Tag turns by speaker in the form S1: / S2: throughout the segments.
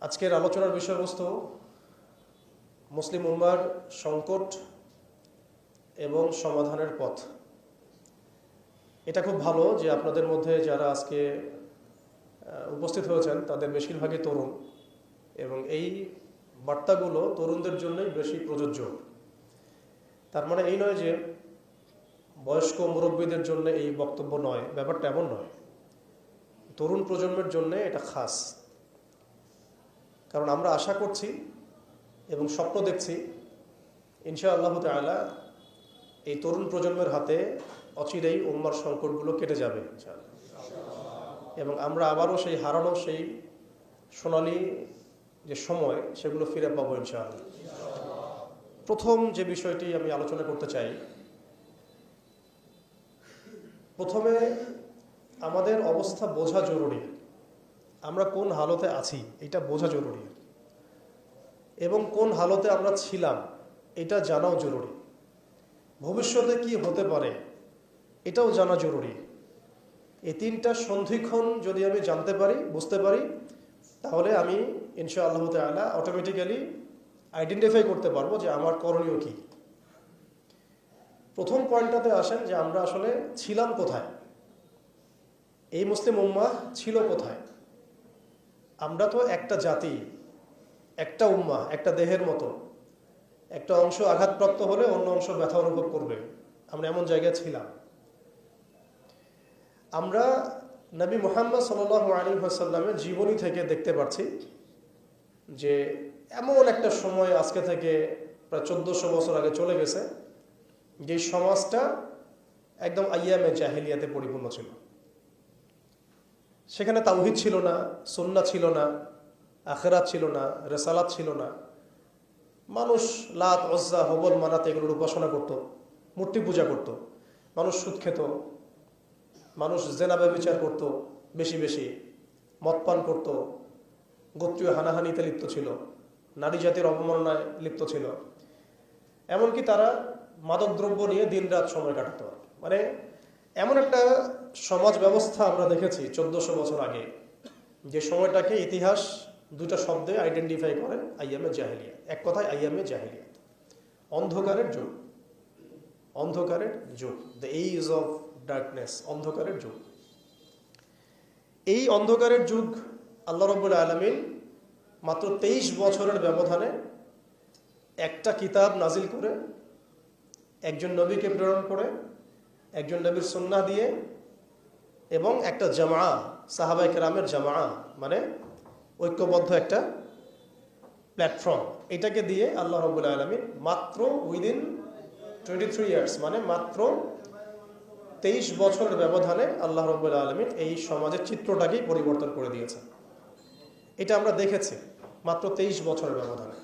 S1: আজকের আলোচনার বিষয়বস্তু মুসলিম উম্মার সংকট এবং সমাধানের পথ। এটা খুব ভালো যে আপনাদের মধ্যে যারা আজকে উপস্থিত হয়েছেন তাদের বেশিরভাগই তরুণ, এবং এই বার্তাগুলো তরুণদের জন্যই বেশি প্রযোজ্য। তার মানে এই নয় যে বয়স্ক মুরব্বীদের জন্য এই বক্তব্য নয়, ব্যাপারটা এমন নয়। তরুণ প্রজন্মের জন্য এটা খাস, কারণ আমরা আশা করছি এবং স্বপ্ন দেখছি ইনশাআল্লাহ তাআলা এই তরুণ প্রজন্মের হাতে অচিরেই উম্মার সংকটগুলো কেটে যাবে ইনশাআল্লাহ, এবং আমরা আবারও সেই হারানো সেই সোনালী যে সময় সেগুলো ফিরে পাবো ইনশাআল্লাহ। প্রথম যে বিষয়টি আমি আলোচনা করতে চাই, প্রথমে আমাদের অবস্থা বোঝা জরুরি। আমরা কোন হালতে আছি এটা বোঝা জরুরি, এবং কোন হালতে আমরা ছিলাম এটা জানাও জরুরি। ভবিষ্যতে কি হতে পারে এটাও জানা জরুরি। এই তিনটা সন্ধিক্ষণ যদি আমি জানতে পারি, বুঝতে পারি, তাহলে আমি ইনশাআল্লাহ তাআলা অটোমেটিক্যালি আইডেন্টিফাই করতে পারবো যে আমার করণীয় কি। প্রথম পয়েন্টটাতে আসেন যে আমরা আসলে ছিলাম কোথায়, এই মুসলিম উম্মাহ ছিল কোথায়। আমরা তো একটা জাতি, একটা উম্মাহ, একটা দেহের মতো। একটা অংশ আঘাতপ্রাপ্ত হলে অন্য অংশ ব্যথা অনুভব করবে। আমরা এমন জায়গায় ছিলাম। আমরা নবী মুহাম্মদ সাল্লাল্লাহু আলাইহি ওয়াসাল্লামের জীবনী থেকে দেখতে পাচ্ছি যে এমন একটা সময় আজকে থেকে প্রায় 1400 বছর আগে চলে গেছে, যে সমাজটা একদম আইয়ামে জাহিলিয়াতে পরিপূর্ণ ছিল। সেখানে তাওহীদ ছিল না, সুন্নাহ ছিল না, আখিরাত ছিল না, রিসালাত ছিল না। মানুষ লাত, উজ্জা, হুবল, মানাত এগুলোর উপাসনা করত, মূর্তি পূজা করত। মানুষ সুদ খেত, মানুষ জেনা ব্যভিচার করত, বেশি বেশি মদ পান করত, গোত্রীয় হানাহানিতে লিপ্ত ছিল, নারী জাতির অবমাননায় লিপ্ত ছিল। এমনকি তারা মাদকদ্রব্য নিয়ে দিনরাত সময় কাটাত। মানে এমন একটা সমাজ ব্যবস্থা আমরা দেখেছি 1400 বছর আগে, যে সময়টাকে ইতিহাস দুটো শব্দে আইডেন্টিফাই করে, আইয়ামে জাহিলিয়াত। এক কথায় আইয়ামে জাহিলিয়াত, অন্ধকারের যুগ। অন্ধকারের যুগ, দ্য এজ অফ ডার্কনেস, অন্ধকারের যুগ। এই অন্ধকারের যুগ আল্লাহ রাব্বুল আলামিন মাত্র 23 বছরের ব্যবধানে একটা কিতাব নাজিল করে, একজন নবীকে প্রেরণ করে, একজন নবীর সুন্নাহ দিয়ে, এবং একটা জামা, সাহাবায়ে কেরামের জামা, মানে ঐক্যবদ্ধ একটা প্ল্যাটফর্ম, এটাকে দিয়ে আল্লাহ রাব্বুল আলামিন মাত্র উইদিন 23 ইয়ার্স, মানে মাত্র 23 বছরের ব্যবধানে আল্লাহ রাব্বুল আলামিন এই সমাজের চিত্রটাকেই পরিবর্তন করে দিয়েছেন। এটা আমরা দেখেছি মাত্র 23 বছরের ব্যবধানে।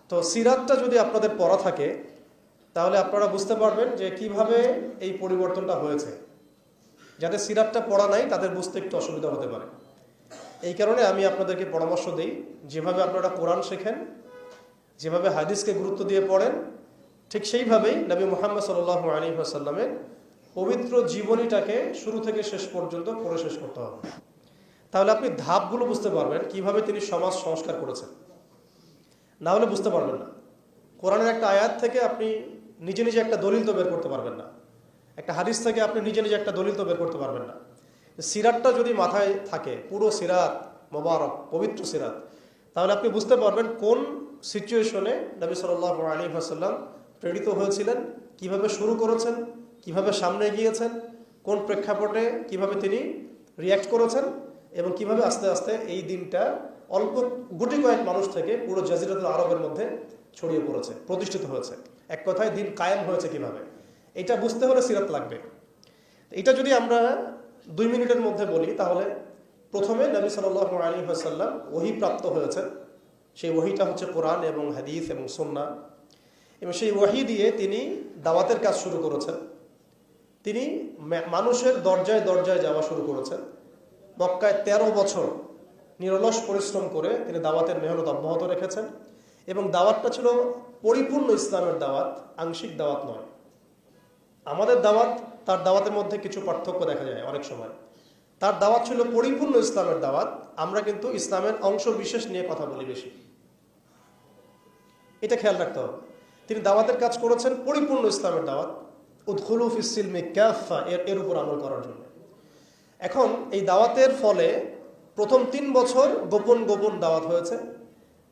S1: তো সিরাতটা যদি আপনাদের পড়া থাকে তাহলে আপনারা বুঝতে পারবেন যে কিভাবে এই পরিবর্তনটা হয়েছে। যাদের সিরাতটা পড়া নাই তাদের বুঝতে একটু অসুবিধা হতে পারে। এই কারণে আমি আপনাদেরকে পরামর্শ দিই, যেভাবে আপনারা কোরআন শেখেন, যেভাবে হাদিসকে গুরুত্ব দিয়ে পড়েন, ঠিক সেইভাবেই নবী মুহাম্মদ সাল্লাল্লাহু আলাইহি ওয়াসাল্লামের পবিত্র জীবনীটাকে শুরু থেকে শেষ পর্যন্ত পড়ে শেষ করতে হবে। তাহলে আপনি ধাপগুলো বুঝতে পারবেন কিভাবে তিনি সমাজ সংস্কার করেছেন। না হলে বুঝতে পারবেন না। কোরআনের একটা আয়াত থেকে আপনি নিজে নিজে একটা দলিল তো বের করতে পারবেন না, একটা হাদিস থেকে আপনি নিজে নিজে একটা দলিল তো বের করতে পারবেন না। সিরাতটা যদি মাথায় থাকে, পুরো সিরাত মোবারক, পবিত্র সিরাত, তাহলে আপনি বুঝতে পারবেন কোন সিচুয়েশনে নবী সাল্লাল্লাহু আলাইহি ওয়াসাল্লাম প্রেরিত হয়েছিলেন, কিভাবে শুরু করেছেন, কিভাবে সামনে গিয়েছেন, কোন প্রেক্ষাপটে কিভাবে তিনি রিয়্যাক্ট করেছেন, এবং কিভাবে আস্তে আস্তে এই দিনটা অল্প গুটি কয়েক মানুষ থেকে পুরো জাজিরাতুল আরবের মধ্যে ছড়িয়ে পড়েছে, প্রতিষ্ঠিত হয়েছে। এক কথায় দিন কায়েম হয়েছে কিভাবে, এটা বুঝতে হলে সিরাত লাগবে। এটা যদি আমরা 2 মিনিটের মধ্যে বলি, তাহলে প্রথমে নবী সাল্লাল্লাহু আলাইহি ওয়াসাল্লাম ওহী প্রাপ্ত হয়েছেন। সেই ওহীটা হচ্ছে কোরআন এবং হাদিস এবং সুন্নাহ, এবং সেই ওহী দিয়ে তিনি দাওয়াতের কাজ শুরু করেছেন। তিনি মানুষের দরজায় দরজায় যাওয়া শুরু করেছেন। মক্কায় 13 বছর নিরলস পরিশ্রম করে তিনি দাওয়াতের মেহনত অব্যাহত রেখেছেন, এবং দাওয়াতটা ছিল পরিপূর্ণ ইসলামের দাওয়াত, আংশিক দাওয়াত নয়। আমাদের দাওয়াত তার দাওয়াতের মধ্যে কিছু পার্থক্য দেখা যায় অনেক সময়। তার দাওয়াত ছিল পরিপূর্ণ ইসলামের দাওয়াত। আমরা কিন্তু ইসলামের অংশ বিশেষ নিয়ে কথা বলি বেশি, এটা খেয়াল রাখতে হবে। তিনি দাওয়াতের কাজ করেছেন পরিপূর্ণ ইসলামের দাওয়াত, উদখুলু ফিস সিলমি কাফা, এর উপর আমল করার জন্য। এখন এই দাওয়াতের ফলে প্রথম 3 বছর গোপন গোপন দাওয়াত হয়েছে,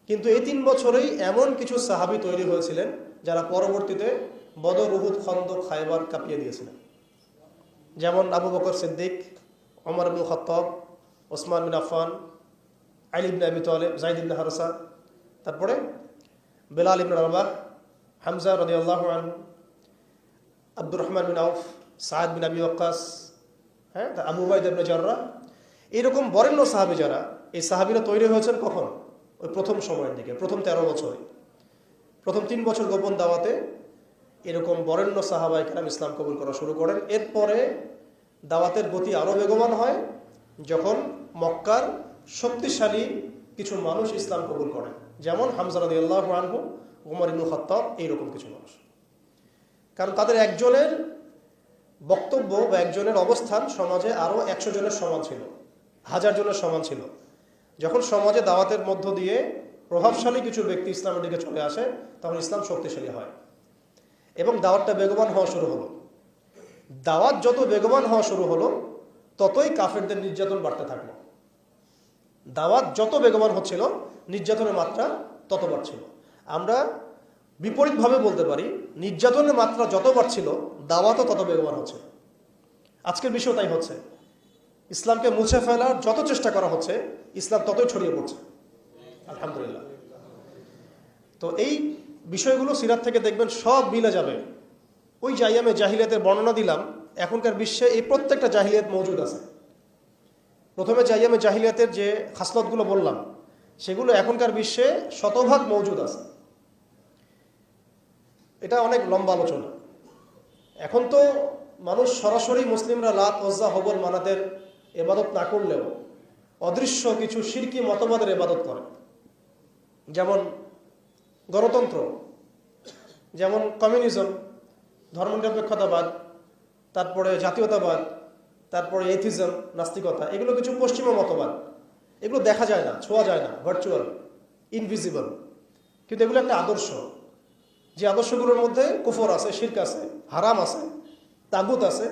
S1: কিন্তু এই 3 বছরেই এমন কিছু সাহাবী তৈরি হয়েছিলেন যারা পরবর্তীতে বদর, উহুদ, খন্দক, খায়বার কাঁপিয়ে দিয়েছিলেন। যেমন আবু বকর সিদ্দিক, ওমর ইবনে খাত্তাব, ওসমান বিন আফফান, আলী ইবনে আবি তালেব, যায়েদ ইবনে হারসা, তারপরে বেলাল ইবনে রাবাহ, হামজা রাদিয়াল্লাহু আনহু, আব্দুর রহমান বিন আউফ, সাদ বিন আবি ওয়াক্কাস, আবু উবাইদা ইবনে জাররাহ, এরকম বরেণ্য সাহাবী যারা, এই সাহাবীরা তৈরি হয়েছেন কখন? ওই প্রথম সময়ের দিকে, প্রথম 13 বছরে, প্রথম 3 বছর গোপন দাওয়াতে এরকম বরেণ্য সাহাবায়ে কেরাম ইসলাম কবুল করা শুরু করেন। এরপরে দাওয়াতের গতি আরও বেগবান হয় যখন মক্কার শক্তিশালী কিছু মানুষ ইসলাম কবুল করেন, যেমন হামজা রাদিয়াল্লাহু আনহু, ওমর ইবনে খাত্তাব, এইরকম কিছু মানুষ। কারণ তাদের একজনের বক্তব্য বা একজনের অবস্থান সমাজে আরও 100 জনের সমান ছিল, 1000 জনের সমান ছিল। যখন সমাজে দাওয়াতের মধ্য দিয়ে প্রভাবশালী কিছু ব্যক্তি ইসলামের দিকে চলে আসে, তখন ইসলাম শক্তিশালী হয় এবং দাওয়াতটা বেগবান হওয়া শুরু হলো। দাওয়াত যত বেগবান হওয়া শুরু হলো, ততই কাফেরদের নির্যাতন বাড়তে থাকলো। দাওয়াত যত বেগবান হচ্ছিল, নির্যাতনের মাত্রা তত বাড়ছিল। আমরা বিপরীতভাবে বলতে পারি, নির্যাতনের মাত্রা যত বাড়ছিল, দাওয়াতও তত বেগবান হচ্ছে। আজকের বিষয় তাই হচ্ছে। ইসলামকে মুছে ফেলার যত চেষ্টা করা হচ্ছে, ইসলাম ততই ছড়িয়ে পড়ছে, আলহামদুলিল্লাহ। তো এই বিষয়গুলো সিরাত থেকে দেখবেন সব মিলে যাবে। ওই যে আইয়ামে জাহিলিয়াতের বর্ণনা দিলাম, এখনকার বিশ্বে এই প্রত্যেকটা জাহিলিয়াত মজুদ আছে। প্রথমে যে আইয়ামে জাহিলিয়াতের যে খাসলতগুলো বললাম, সেগুলো এখনকার বিশ্বে শতভাগ মজুদ আছে। এটা অনেক লম্বা আলোচনা। এখন তো মানুষ সরাসরি মুসলিমরা লাত, ওজ্জা, হবল, মানাতের ইবাদত না করলেও অদৃশ্য কিছু শিরকি মতবাদের ইবাদত করে, যেমন গণতন্ত্র, যেমন কমিউনিজম, ধর্মনিরপেক্ষতাবাদ, তারপরে জাতীয়তাবাদ, তারপরে এথিজম, নাস্তিকতা। এগুলো কিছু পশ্চিমা মতবাদ। এগুলো দেখা যায় না, ছোঁয়া যায় না, ভার্চুয়াল, ইনভিজিবল, কিন্তু এগুলো একটা আদর্শ। যে আদর্শগুলোর মধ্যে কুফর আছে, শিরক আছে, হারাম আছে, তাগুত আছে।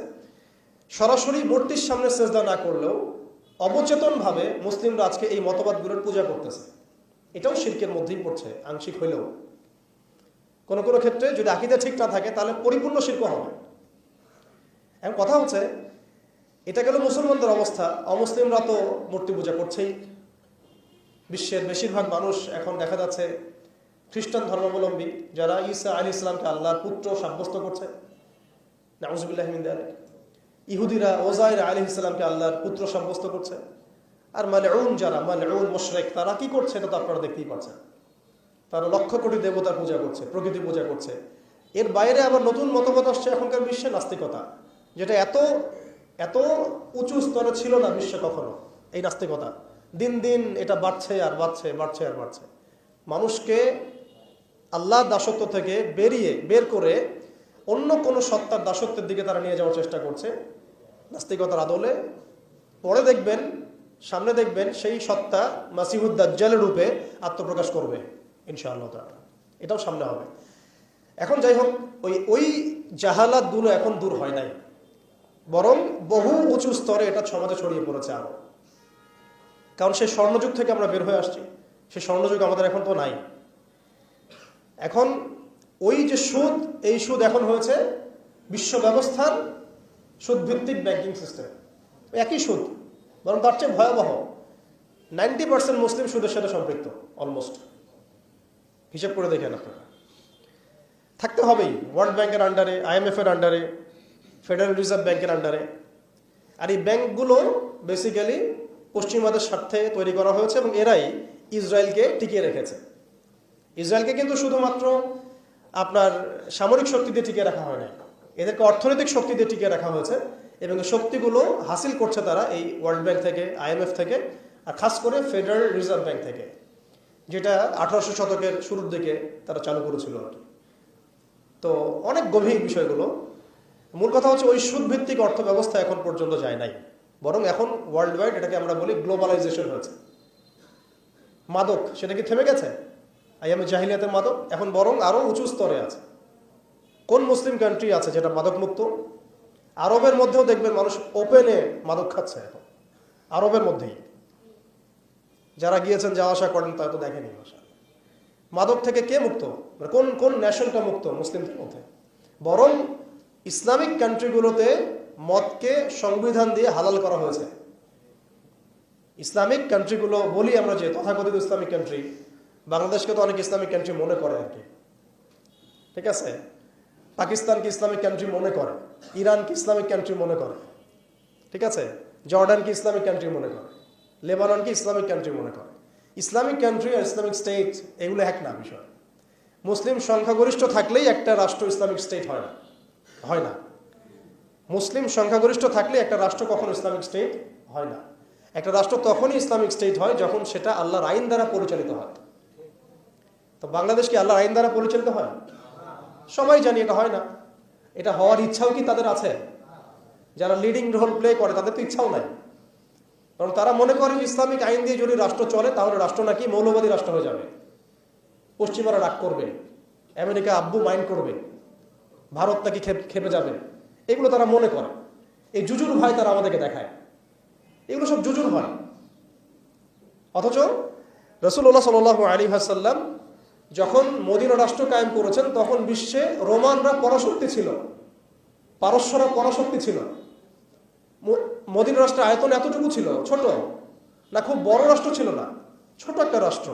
S1: সরাসরি মূর্তির সামনে সেজদা না করলেও অবচেতনভাবে মুসলিমরা আজকে এই মতবাদগুলোর পূজা করতেছে। এটাও শিরকের মধ্যেই পড়ছে, আংশিক হইলেও। কোনো কোনো ক্ষেত্রে যদি আকীদা ঠিক না থাকে, তাহলে পরিপূর্ণ শিরক হবে। এখন কথা হচ্ছে, এটা গেল মুসলমানদের অবস্থা। অমুসলিমরা তো মূর্তি পূজা করছেই। বিশ্বের বেশিরভাগ মানুষ এখন দেখা যাচ্ছে খ্রিস্টান ধর্মাবলম্বী, যারা ঈসা আলাইহিস সালামকে আল্লাহর পুত্র সাব্যস্ত করছে, নাউযুবিল্লাহি মিন যালিক। ইহুদিরা ওজাইর আলাইহিস সালামকে আল্লাহর পুত্র সাব্যস্ত করছে। আর মালউন যারা, মালউন মুশরিক, তারা কি করছে এটা তো আপনারা দেখতেই পাচ্ছেন। তারা লক্ষ কোটি দেবতার পূজা করছে, প্রকৃতি পূজা করছে। এর বাইরে আবার নতুন মতবাদ আসছে এখনকার বিশ্বে, নাস্তিকতা, যেটা এত এত উঁচু স্তরে ছিল না বিশ্বে কখনো। এই নাস্তিকতা দিন দিন এটা বাড়ছে আর বাড়ছে, বাড়ছে আর বাড়ছে। মানুষকে আল্লাহর দাসত্ব থেকে বের করে অন্য কোনো সত্তার দাসত্বের দিকে তারা নিয়ে যাওয়ার চেষ্টা করছে নাস্তিকতার আদলে। পরে দেখবেন, সামনে দেখবেন সেই সত্তা মাসিহুদ দাজ্জালের রূপে আত্মপ্রকাশ করবে ইনশাআল্লাহ তাআলা। এটাও সামনে হবে। এখন যাই হোক, ওই জাহালাতগুলো এখন দূর হয় নাই, বরং বহু উঁচু স্তরে এটা সমাজে ছড়িয়ে পড়েছে আরো। কারণ সেই স্বর্ণযুগ থেকে আমরা বের হয়ে আসছি, সেই স্বর্ণযুগ আমাদের এখন তো নাই। এখন ওই যে সুদ, এই সুদ এখন হয়েছে বিশ্ব ব্যবস্থার সুদভিত্তিক ব্যাংকিং সিস্টেম। একই সুদ, বরং তার চেয়ে ভয়াবহ। 90% মুসলিম সুদের সাথে সম্পৃক্ত, অলমোস্ট। হিসাব করে দেখেন আপনারা, থাকতে হবেই। ওয়ার্ল্ড ব্যাংকের আন্ডারে, IMF এর আন্ডারে, ফেডারেল রিজার্ভ ব্যাংকের আন্ডারে। আর এই ব্যাংকগুলো বেসিক্যালি পশ্চিমাদের স্বার্থে তৈরি করা হয়েছে এবং এরাই ইসরায়েলকে টিকিয়ে রেখেছে। ইসরায়েলকে কিন্তু শুধুমাত্র আপনার সামরিক শক্তি দিয়ে টিকিয়ে রাখা হয় না, এদেরকে অর্থনৈতিক শক্তি দিয়ে টিকিয়ে রাখা হয়েছে। এবং এই শক্তিগুলো হাসিল করছে তারা এই ওয়ার্ল্ড ব্যাংক থেকে, IMF থেকে, আর খাস করে ফেডারেল রিজার্ভ ব্যাংক থেকে, যেটা 1800 শতকের শুরুর দিকে তারা চালু করেছিল আর কি। তো অনেক গভীর বিষয়গুলো। মূল কথা হচ্ছে, ওই সুদভিত্তিক অর্থ ব্যবস্থা এখন পর্যন্ত যায় নাই। বরং এখন ওয়ার্ল্ড ওয়াইড এটাকে আমরা বলি গ্লোবালাইজেশন হয়েছে। মাদক সেটা কি থেমে গেছে? আইয়ামে জাহিলিয়াতের মাদক এখন বরং আরো উঁচু স্তরে আছে। কোন মুসলিম কান্ট্রি আছে যেটা মাদক মুক্ত? আরবের মধ্যেও দেখবেন মানুষ ওপেনে মাদক খাচ্ছে এখন, আরবের মধ্যেই। যারা গিয়েছেন, যাওয়া আসা করেন, তা তো দেখেনি। মাদক থেকে কে মুক্ত? মানে কোন কোন ন্যাশনটা মুক্ত মুসলিমদের মধ্যে? বরং ইসলামিক কান্ট্রিগুলোতে মদকে সংবিধান দিয়ে হালাল করা হয়েছে। ইসলামিক কান্ট্রিগুলো বলি আমরা যে তথাকথিত ইসলামিক কান্ট্রি, বাংলাদেশকে তো অনেক ইসলামিক কান্ট্রি মনে করে আর কি, ঠিক আছে? পাকিস্তানকে ইসলামিক কান্ট্রি মনে করে, ইরানকে ইসলামিক কান্ট্রি মনে করে, ঠিক আছে? জর্ডানকে ইসলামিক কান্ট্রি মনে করে, লেবাননকে ইসলামিক কান্ট্রি মনে করে। ইসলামিক কান্ট্রি আর ইসলামিক স্টেট এগুলো এক না বিষয়। মুসলিম সংখ্যাগরিষ্ঠ থাকলেই একটা রাষ্ট্র ইসলামিক স্টেট হয় না, হয় না। মুসলিম সংখ্যাগরিষ্ঠ থাকলে একটা রাষ্ট্র কখনো ইসলামিক স্টেট হয় না। একটা রাষ্ট্র তখনই ইসলামিক স্টেট হয় যখন সেটা আল্লাহর আইন দ্বারা পরিচালিত হয়। তো বাংলাদেশ কি আল্লাহর আইন দ্বারা পরিচালিত হয়? সবাই জানি এটা হয় না। এটা হওয়ার ইচ্ছাও কি তাদের আছে? যারা লিডিং রোল প্লে করে তাদের তো ইচ্ছাও নাই, কারণ তারা মনে করে ইসলামিক আইন দিয়ে যদি রাষ্ট্র চলে তাহলে রাষ্ট্র নাকি মৌলবাদী রাষ্ট্র হয়ে যাবে, পশ্চিমারা রাগ করবে, আমেরিকা আব্বু মাইন্ড করবে, ভারত নাকি খেপে যাবে। এগুলো তারা মনে করে। এই জুজুর ভয় তারা আমাদেরকে দেখায়। এগুলো সব জুজুর ভয়। অথচ রাসূলুল্লাহ সাল্লাল্লাহু আলাইহি ওয়াসাল্লাম যখন মদিনা রাষ্ট্র কায়েম করেছেন তখন বিশ্বে রোমানরা পরাশক্তি ছিল, পারস্যরা পরাশক্তি ছিল। মদিনা রাষ্ট্রের আয়তন এতটুকু ছিল, ছোট না, খুব বড় রাষ্ট্র ছিল না, ছোট একটা রাষ্ট্র,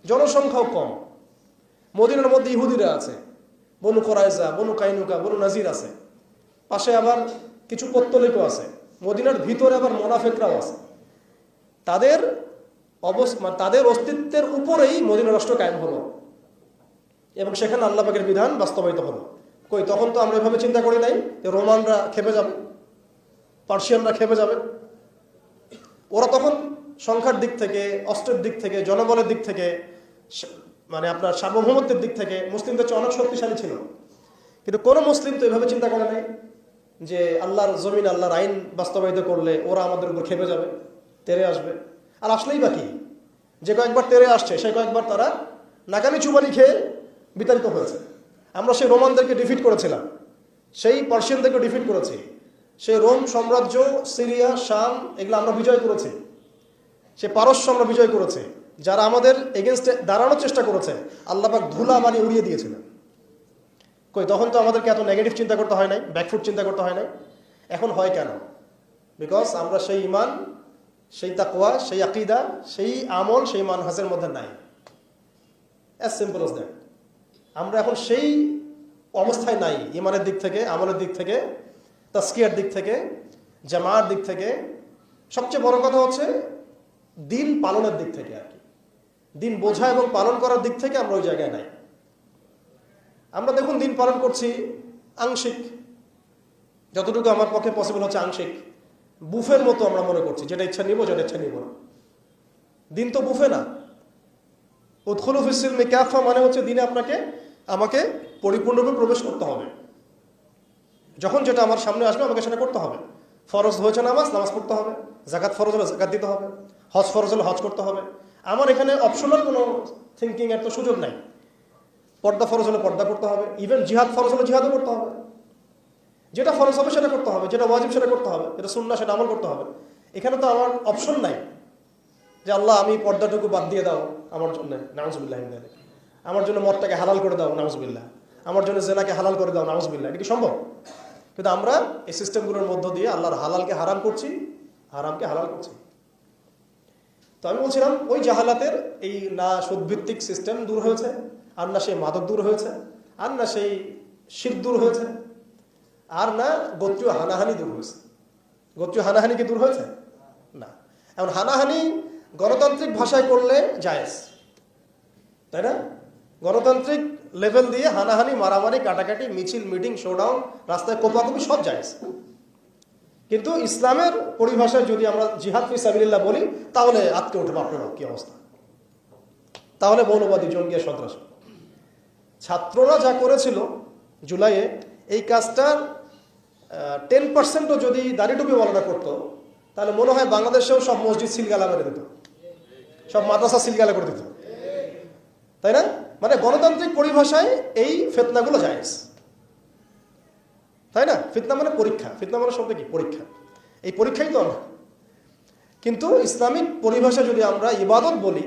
S1: জনসংখ্যাও কম। মদিনার মধ্যে ইহুদিরা আছে, বনু কোরাইজা, বনু কাইনুকা, বনু নাজির আছে, পাশে আবার কিছু পত্তলিকও আছে, মদিনার ভিতরে আবার মোনাফেকরাও আছে। তাদের তাদের অস্তিত্বের উপরেই মদিনা রাষ্ট্র কায়েম হলো এবং সেখানে আল্লাহ পাকের বিধান বাস্তবায়িত হলো। কই, তখন তো আমরা এভাবে চিন্তা করি নাই যে রোমানরা খেপে যাবে, পার্সিয়ানরা খেপে যাবে। ওরা তখন সংখ্যার দিক থেকে, অস্ত্রের দিক থেকে, জনবলের দিক থেকে, মানে আপনার সার্বভৌমত্বের দিক থেকে মুসলিমদের চেয়ে অনেক শক্তিশালী ছিল। কিন্তু কোনো মুসলিম তো এভাবে চিন্তা করে নাই যে আল্লাহর জমিন, আল্লাহর আইন বাস্তবায়িত করলে ওরা আমাদের উপর খেপে যাবে, তেরে আসবে। আর আসলেই বাকি যে কয়েকবার তেরে আসছে সে কয়েকবার তারা নাকামি চুবানি খেয়ে বিতাড়িত হয়েছে। আমরা সেই রোমানদেরকে ডিফিট করেছিলাম, সেই পার্সিয়ানদেরকে ডিফিট করেছি, সেই রোম সাম্রাজ্য, সিরিয়া, শাম এগুলো আমরা বিজয় করেছি, সে পারস্য আমরা বিজয় করেছি। যারা আমাদের এগেনস্টে দাঁড়ানোর চেষ্টা করেছে আল্লাহ পাক ধুলা বানিয়ে উড়িয়ে দিয়েছিলেন। কই, তখন তো আমাদেরকে এত নেগেটিভ চিন্তা করতে হয় নাই, ব্যাকফুট চিন্তা করতে হয় নাই। এখন হয় কেন? বিকজ আমরা সেই ইমান, সেই তাকওয়া, সেই আকীদা, সেই আমল, সেই মানহাজের মধ্যে নাই। As simple as that. আমরা এখন সেই অবস্থায় নাই, ইমানের দিক থেকে, আমলের দিক থেকে, তাসকিয়ার দিক থেকে, জামার দিক থেকে। সবচেয়ে বড় কথা হচ্ছে দিন পালনের দিক থেকে আর কি, দিন বোঝা এবং পালন করার দিক থেকে আমরা ওই জায়গায় নাই। আমরা দেখুন দিন পালন করছি আংশিক, যতটুকু আমার পক্ষে পসিবল হচ্ছে আংশিক, বুফের মতো আমরা মনে করছি, যেটা ইচ্ছা নিব, যেটা ইচ্ছা নিব না। দিন তো বুফে না। উদখুলু ফিস সিলমি কাফা মানে হচ্ছে দিনে আপনাকে আমাকে পরিপূর্ণরূপে প্রবেশ করতে হবে। যখন যেটা আমার সামনে আসবে আমাকে সেটা করতে হবে। ফরজ হয়েছে নামাজ, নামাজ পড়তে হবে। যাকাত ফরজ হলে যাকাত দিতে হবে। হজ ফরজ হলে হজ করতে হবে। আমার এখানে অপশনাল কোনো থিঙ্কিং এর তো সুযোগ নাই। পর্দা ফরজ হলে পর্দা করতে হবে, ইভেন জিহাদ ফরজ হলে জিহাদও করতে হবে। যেটা ফরজ হবে সেটা করতে হবে, যেটা ওয়াজিব সেটা করতে হবে, যেটা সুন্নাহ সেটা আমল করতে হবে। এখানে তো আমার অপশন নাই যে আল্লাহ আমি পর্দাটুকু বাদ দিয়ে দাও আমার জন্য, নাউজুবিল্লাহ, আমার জন্য মদটাকে হালাল করে দাও, নাউজুবিল্লাহ, আমার জন্য জেনাকে হালাল করে দাও, নাউজুবিল্লাহ। এটা কি সম্ভব? কিন্তু আমরা এই সিস্টেমগুলোর মধ্য দিয়ে আল্লাহর হালালকে হারাম করছি, হারামকে হালাল করছি। তো আমি বলছিলাম ওই জাহালাতের এই না সুদভিত্তিক সিস্টেম দূর হয়েছে, আর না সেই মাদক দূর হয়েছে, আর না সেই শিরক দূর হয়েছে, আর না গোত্রীয় হানাহানি দূর হয়েছে। গোত্রীয় হানাহানি কি দূর হয়েছে? না। এখন হানাহানি গণতান্ত্রিক ভাষায় করলে জায়েজ, তাই না? গণতান্ত্রিক লেভেল দিয়ে হানাহানি, মারামারি, কাটাকাটি, মিছিল, মিটিং, শোডাউন, রাস্তায় কোপাকুপি সব জায়েজ। কিন্তু ইসলামের পরিভাষায় যদি আমরা জিহাদ ফি সাবিলিল্লাহ বলি তাহলে আটকে উঠে আপনার কি অবস্থা, তাহলে মৌলবাদী, জঙ্গি, সন্ত্রাসী। ছাত্ররা যা করেছিল জুলাইয়ে, এই কাজটার 10%ও যদি দাড়ি টুপি ওয়ালারা করতো তাহলে মনে হয় বাংলাদেশেও সব মসজিদ সিলগালা মেরে দিত, সব মাদ্রাসা সিলগালা করে দিত, তাই না? মানে গণতান্ত্রিক পরিভাষায় এই ফিতনাগুলো জায়েজ, তাই না? ফিতনা মানে পরীক্ষা, ফিতনা মানে শব্দ কি? পরীক্ষা। এই পরীক্ষাই তো আমরা। কিন্তু ইসলামিক পরিভাষা যদি আমরা ইবাদত বলি,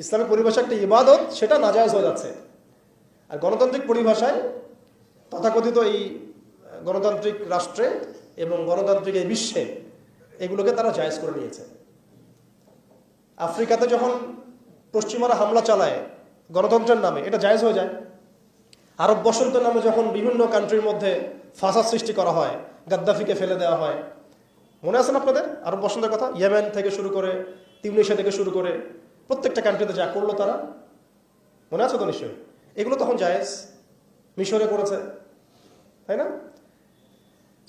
S1: ইসলামিক পরিভাষা একটা ইবাদত, সেটা নাজায়েজ হয়ে যাচ্ছে। আর গণতান্ত্রিক পরিভাষায় তথাকথিত এই গণতান্ত্রিক রাষ্ট্রে এবং গণতান্ত্রিক এই বিশ্বে এগুলোকে তারা জায়েজ করে নিয়েছে। আফ্রিকাতে যখন পশ্চিমারা হামলা চালায় গণতন্ত্রের নামে, এটা জায়েজ হয়ে যায়। আরব বসন্তের নামে যখন বিভিন্ন কান্ট্রির মধ্যে ফাসাদ সৃষ্টি করা হয়, গাদ্দাফিকে ফেলে দেওয়া হয়, মনে আছে না আপনাদের আরব বসন্তের কথা? ইয়েমেন থেকে শুরু করে তিউনিসিয়া থেকে শুরু করে প্রত্যেকটা কান্ট্রিতে যা করলো তারা, মনে আছে তো নিশ্চয়ই? এগুলো তখন জায়েজ। মিশরে করেছে, তাই না?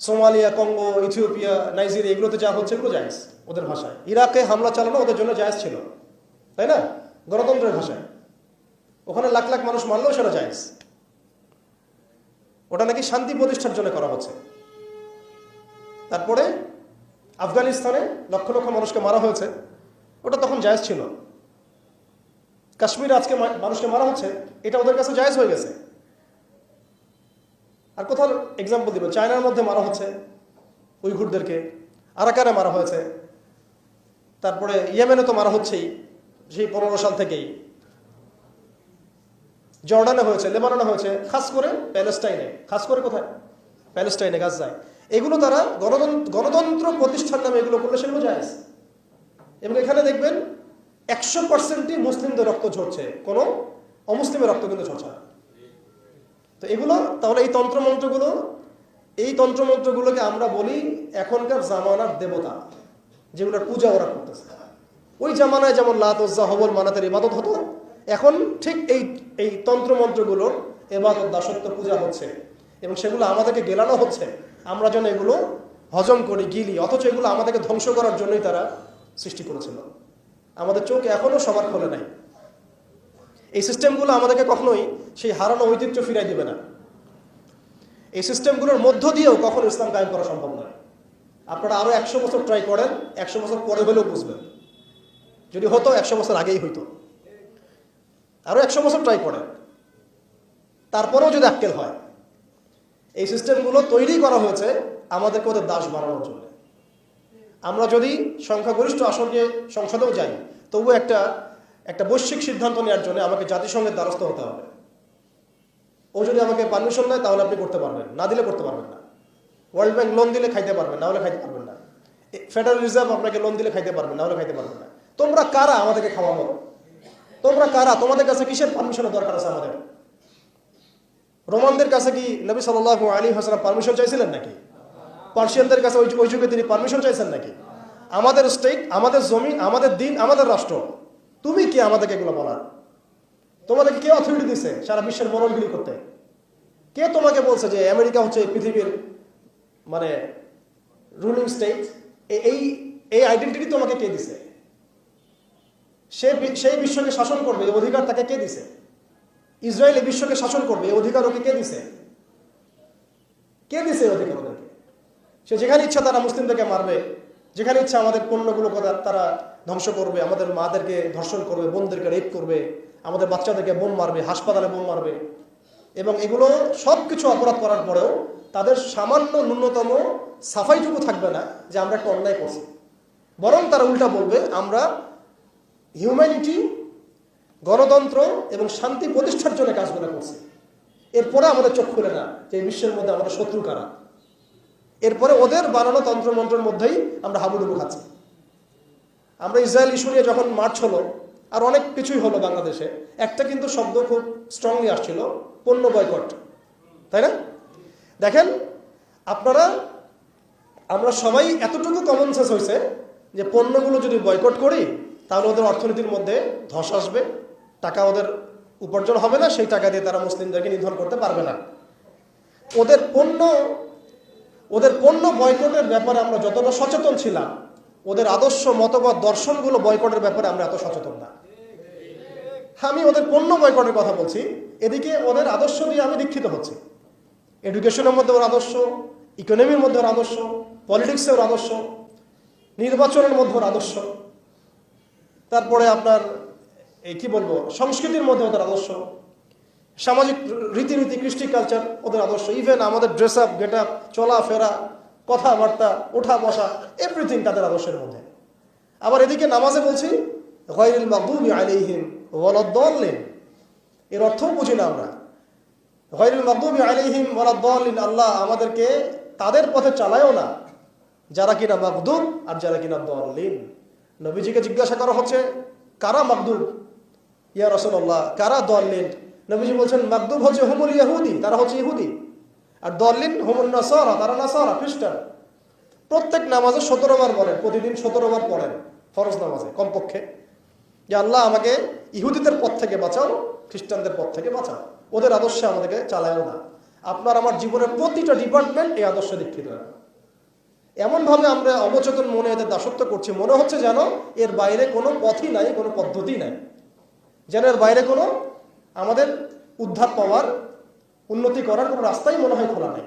S1: সোমালিয়া, কঙ্গো, ইথিওপিয়া, নাইজেরিয়া, এগুলোতে যা হচ্ছে এগুলো জায়েজ ওদের ভাষায়। ইরাকে হামলা চালানো ওদের জন্য জায়েজ ছিল, তাই না? গণতন্ত্রের ভাষায়। ওখানে লাখ লাখ মানুষ মারলেও সেটা জায়েজ। ওটা নাকি শান্তি প্রতিষ্ঠার জন্য করা হচ্ছে। তারপরে আফগানিস্তানে লক্ষ লক্ষ মানুষকে মারা হয়েছে, ওটা তখন জায়েজ ছিল। কাশ্মীরে আজকে মানুষকে মারা হচ্ছে, এটা ওদের কাছে জায়েজ হয়ে গেছে। আর কোথাও এক্সাম্পল দিব, চায়নার মধ্যে মারা হচ্ছে উইঘুরদেরকে, আরাকানে মারা হয়েছে, তারপরে ইয়েমেনে তো মারা হচ্ছেই সেই 15 সাল থেকেই, জর্ডানে হয়েছে, লেবাননে হয়েছে, খাস করে প্যালেস্টাইনে, খাস করে কোথায়? প্যালেস্টাইনে, গাজায়। এগুলো তারা গণতন্ত্র প্রতিষ্ঠার নামে এগুলো করলে সেগুলো জায়েজ। এবং এখানে দেখবেন 100%ই মুসলিমদের রক্ত ঝরছে, কোনো অমুসলিমের রক্ত কিন্তু ঝরছে না। তো এগুলো তাহলে এই তন্ত্রমন্ত্রগুলোকে আমরা বলি এখনকার জামানার দেবতা, যেগুলোর পূজা ওরা করতেছে। ওই জামানায় যেমন লাত, উজ্জা, হবল, মানাতের ইবাদত হতো, এখন ঠিক এই তন্ত্রমন্ত্রগুলোর ইবাদত, দাসত্ব, পূজা হচ্ছে। এবং সেগুলো আমাদেরকে গেলানো হচ্ছে, আমরা যেন এগুলো হজম করি, গিলি। অথচ এগুলো আমাদেরকে ধ্বংস করার জন্যই তারা সৃষ্টি করেছিল। আমাদের চোখ এখনো সবার খোলে নাই। এই সিস্টেমগুলো আমাদেরকে কখনোই সেই হারানো ঐতিহ্য ফিরাই দিবে না। এই সিস্টেমগুলোর মধ্য দিয়েও কখনো ইসলাম কায়েম করা সম্ভব নয়। আপনারা আরো 100 বছর ট্রাই করেন, 100 বছর পরে হলেও বুঝবেন। যদি হতো 100 বছর আগেই হইতো। আরো 100 বছর ট্রাই করেন, তারপরেও যদি আক্কেল হয়। এই সিস্টেমগুলো তৈরি করা হয়েছে আমাদেরকে ওদের দাস বানানোর জন্য। আমরা যদি সংখ্যাগরিষ্ঠ আসনে সংসদেও যাই, তবুও একটা বৈশ্বিক সিদ্ধান্ত নেওয়ার জন্য আমাকে জাতিসংঘের দ্বারস্থ হতে হবে। ও যদি আমাকে পারমিশন দেয় তাহলে আপনি করতে পারবেন, না দিলে করতে পারবেন না। ওয়ার্ল্ড ব্যাংক লোন দিলে খাইতে পারবেন, না হলে খাইতে পারবেন না। ফেডারেল রিজার্ভ আপনাকে লোন দিলে খাইতে পারবেন, না হলে খাইতে পারবেন না। তোমরা কারা আমাদেরকে খাওয়াবো? তোমরা কারা? তোমাদের কাছে কিসের পারমিশনের দরকার আছে আমাদের? রোমানদের কাছে কি নবী সাল্লাল্লাহু আলাইহি ওয়াসাল্লাম পারমিশন চাইছিলেন নাকি? পার্সিয়ানদের কাছে ওই যুগে তিনি পারমিশন চাইছেন নাকি? আমাদের স্টেট, আমাদের জমি, আমাদের দিন, আমাদের রাষ্ট্র, তুমি কি আমাদেরকে এগুলো বলার? তোমাদেরকে কে অথরিটি দিছে সারা বিশ্বের মরণগিরি করতে? কে তোমাকে বলছে যে আমেরিকা হচ্ছে পৃথিবীর মানে রুলিং স্টেট? এই আইডেন্টিটি তোমাকে কে দিছে? সেই বিশ্বকে শাসন করবে, এই অধিকার তাকে কে দিছে? ইসরায়েল এই বিশ্বকে শাসন করবে, এই অধিকার ওকে কে দিছে? কে দিছে এই অধিকার ওদেরকে? সে যেখানে ইচ্ছা তারা মুসলিমদেরকে মারবে, যেখানে ইচ্ছা আমাদের পণ্যগুলো তারা ধ্বংস করবে, আমাদের মাদেরকে ধর্ষণ করবে, বোনদেরকে রেপ করবে, আমাদের বাচ্চাদেরকে বোম মারবে, হাসপাতালে বোম মারবে। এবং এগুলো সব কিছু অপরাধ করার পরেও তাদের সামান্য ন্যূনতম সাফাইটুকু থাকবে না যে আমরা একটা অন্যায় করছি। বরং তারা উল্টা বলবে আমরা হিউম্যানিটি, গণতন্ত্র এবং শান্তি প্রতিষ্ঠার জন্য কাজগুলো করছি। এরপরে আমাদের চোখ খুলে না যে এই বিশ্বের মধ্যে আমাদের শত্রু কারা। এরপরে ওদের বানানো তন্ত্রমন্ত্রের মধ্যেই আমরা হাবুডুবু খাচ্ছি। আমরা ইসরায়েল ইস্যু নিয়ে যখন মার্চ হলো, আর অনেক কিছুই হলো বাংলাদেশে, একটা কিন্তু শব্দ খুব স্ট্রংলি আসছিল, পণ্য বয়কট, তাই না? দেখেন আমরা সবাই এতটুকু কমন সেন্স হয়েছে যে পণ্যগুলো যদি বয়কট করি তাহলে ওদের অর্থনীতির মধ্যে ধস আসবে, টাকা ওদের উপার্জন হবে না, সেই টাকা দিয়ে তারা মুসলিমদেরকে নিধন করতে পারবে না। ওদের পণ্য বয়কটের ব্যাপারে আমরা যতটা সচেতন ছিলাম, ওদের আদর্শ, মতবাদ, দর্শনগুলো বয়কটের ব্যাপারে আমরা এত সচেতন না। আমি ওদের পণ্য বয়কটের কথা বলছি, এদিকে ওদের আদর্শ নিয়ে আমি দীক্ষিত হচ্ছি। এডুকেশনের মধ্যে ওর আদর্শ, ইকোনমির মধ্যে ওর আদর্শ, পলিটিক্সে ওর আদর্শ, নির্বাচনের মধ্যে ওর আদর্শ, তারপরে আপনার এই কি বলবো সংস্কৃতির মধ্যে ওদের আদর্শ, সামাজিক রীতিনীতি কৃষ্টি কালচার ওদের আদর্শ, ইভেন আমাদের ড্রেস আপ গেট আপ চলাফেরা কথাবার্তা ওঠা বসা এভরিথিং তাদের আদর্শের মধ্যে। আবার এদিকে নামাজে বলছি গায়রিল মাগদুবি আলাইহিম ওয়ালাদ-দাল্লিন, এর অর্থও বুঝি না আমরা। গায়রিল মাগদুবি আলাইহিম ওয়ালাদ-দাল্লিন, আল্লাহ আমাদেরকে তাদের পথে চালায়ও না যারা কিনা মাগদুব আর যারা কিনা দাল্লিন। নবীজিকে জিজ্ঞাসা করা হচ্ছে কারা মাগদুব ইয়া রাসূলুল্লাহ, কারা দাল্লিন? নবীজি বলছেন মাগদুব হচ্ছে হুমুল ইহুদি, তারা হচ্ছে ইহুদি, আর দাল্লিন হুমুন নাসারা, তারা নাসারা খ্রিস্টান। প্রত্যেক নামাজে 17 বার পড়েন, প্রতিদিন 17 বার পড়েন ফরজ নামাজে কমপক্ষে, যে আল্লাহ আমাকে ইহুদিদের পথ থেকে বাঁচাও, খ্রিস্টানদের পথ থেকে বাঁচাও, ওদের আদর্শে আমাদেরকে চালায়ও না। আপনার আমার জীবনের প্রতিটা ডিপার্টমেন্ট এই আদর্শে দীক্ষিত। এমনভাবে আমরা অবচেতন মনে এদের দাসত্ব করছি, মনে হচ্ছে যেন এর বাইরে কোনো পথই নাই, কোনো পদ্ধতি নাই, যেন এর বাইরে কোনো আমাদের উদ্ধার পাওয়ার উন্নতি করার কোনো রাস্তাই মনে হয় খোলা নাই।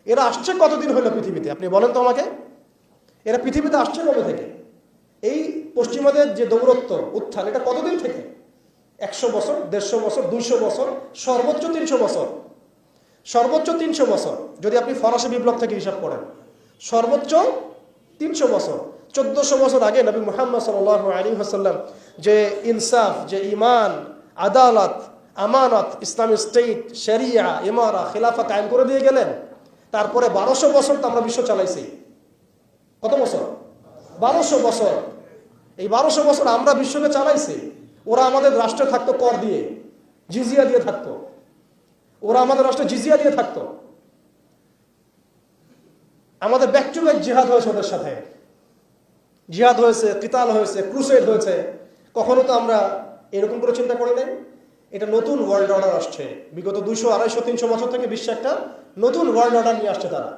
S1: এরা আসছে কতদিন হলো পৃথিবীতে আপনি বলেন তো আমাকে? এরা পৃথিবীতে আসছে কবে থেকে? এই পশ্চিমাদের যে দৌরত্ব উত্থান, এটা কতদিন থেকে? 100 বছর, 150 বছর, 200 বছর, সর্বোচ্চ 300 বছর, সর্বোচ্চ 300 বছর যদি আপনি ফরাসি বিপ্লব থেকে হিসাব করেন, সর্বোচ্চ 300 বছর। 1400 বছর আগে নবী মুহাম্মদ সাল্লাল্লাহু আলাইহি ওয়াসাল্লাম যে ইনসাফ, যে ঈমান, আদালত, আমানত, ইসলামিক স্টেট, শরিয়া, ইমারা, খিলাফা কায়েম করে দিয়ে গেলেন। তারপরে 1200 বছর তো আমরা বিশ্ব চালাইছি। কত বছর? 1200 বছর। এই 1200 বছর আমরা বিশ্বকে চালাইছি। ওরা আমাদের রাষ্ট্রে থাকতো কর দিয়ে, জিজিয়া দিয়ে থাকতো, ওরা আমাদের রাষ্ট্রে জিজিয়া দিয়ে থাকতো। আমাদের ব্যাক টু ব্যাক জিহাদ হয়েছে ওদের সাথে, জিহাদ হয়েছে, কিতাল হয়েছে, ক্রুসেড হয়েছে। কখনো তো আমরা এরকম করে চিন্তা করি নাই। এটা নতুন ওয়ার্ল্ড অর্ডার আসছে, বিগত 200, 250, 300 বছর থেকে বিশ্বে একটা নতুন ওয়ার্ল্ড অর্ডার নিয়ে আসছে তারা।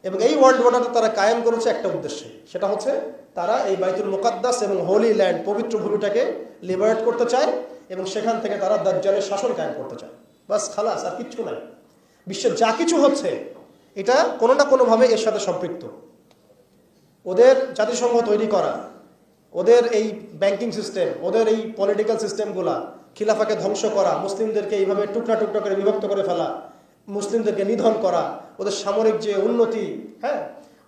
S1: এবং এই ওয়ার্ল্ড অর্ডার তারা কায়েম করেছে একটা উদ্দেশ্যে, সেটা হচ্ছে তারা এই বাইতুল মুকাদ্দাস এবং হোলি ল্যান্ড, পবিত্র ভূমিটাকে লিবারেট করতে চায় এবং সেখান থেকে তারা দাজ্জালের শাসন কায়েম করতে চায়। বাস, খালাস, আর কিচ্ছু নাই। বিশ্বের যা কিছু হচ্ছে এটা কোনো না কোনোভাবে এর সাথে সম্পৃক্ত। ওদের জাতিসংঘ তৈরি করা, ওদের এই ব্যাংকিং সিস্টেম, ওদের এই পলিটিক্যাল সিস্টেমগুলা, খিলাফাকে ধ্বংস করা, মুসলিমদেরকে এইভাবে টুকরা টুকরা করে বিভক্ত করে ফেলা, মুসলিমদেরকে নিধন করা, ওদের সামরিক যে উন্নতি, হ্যাঁ,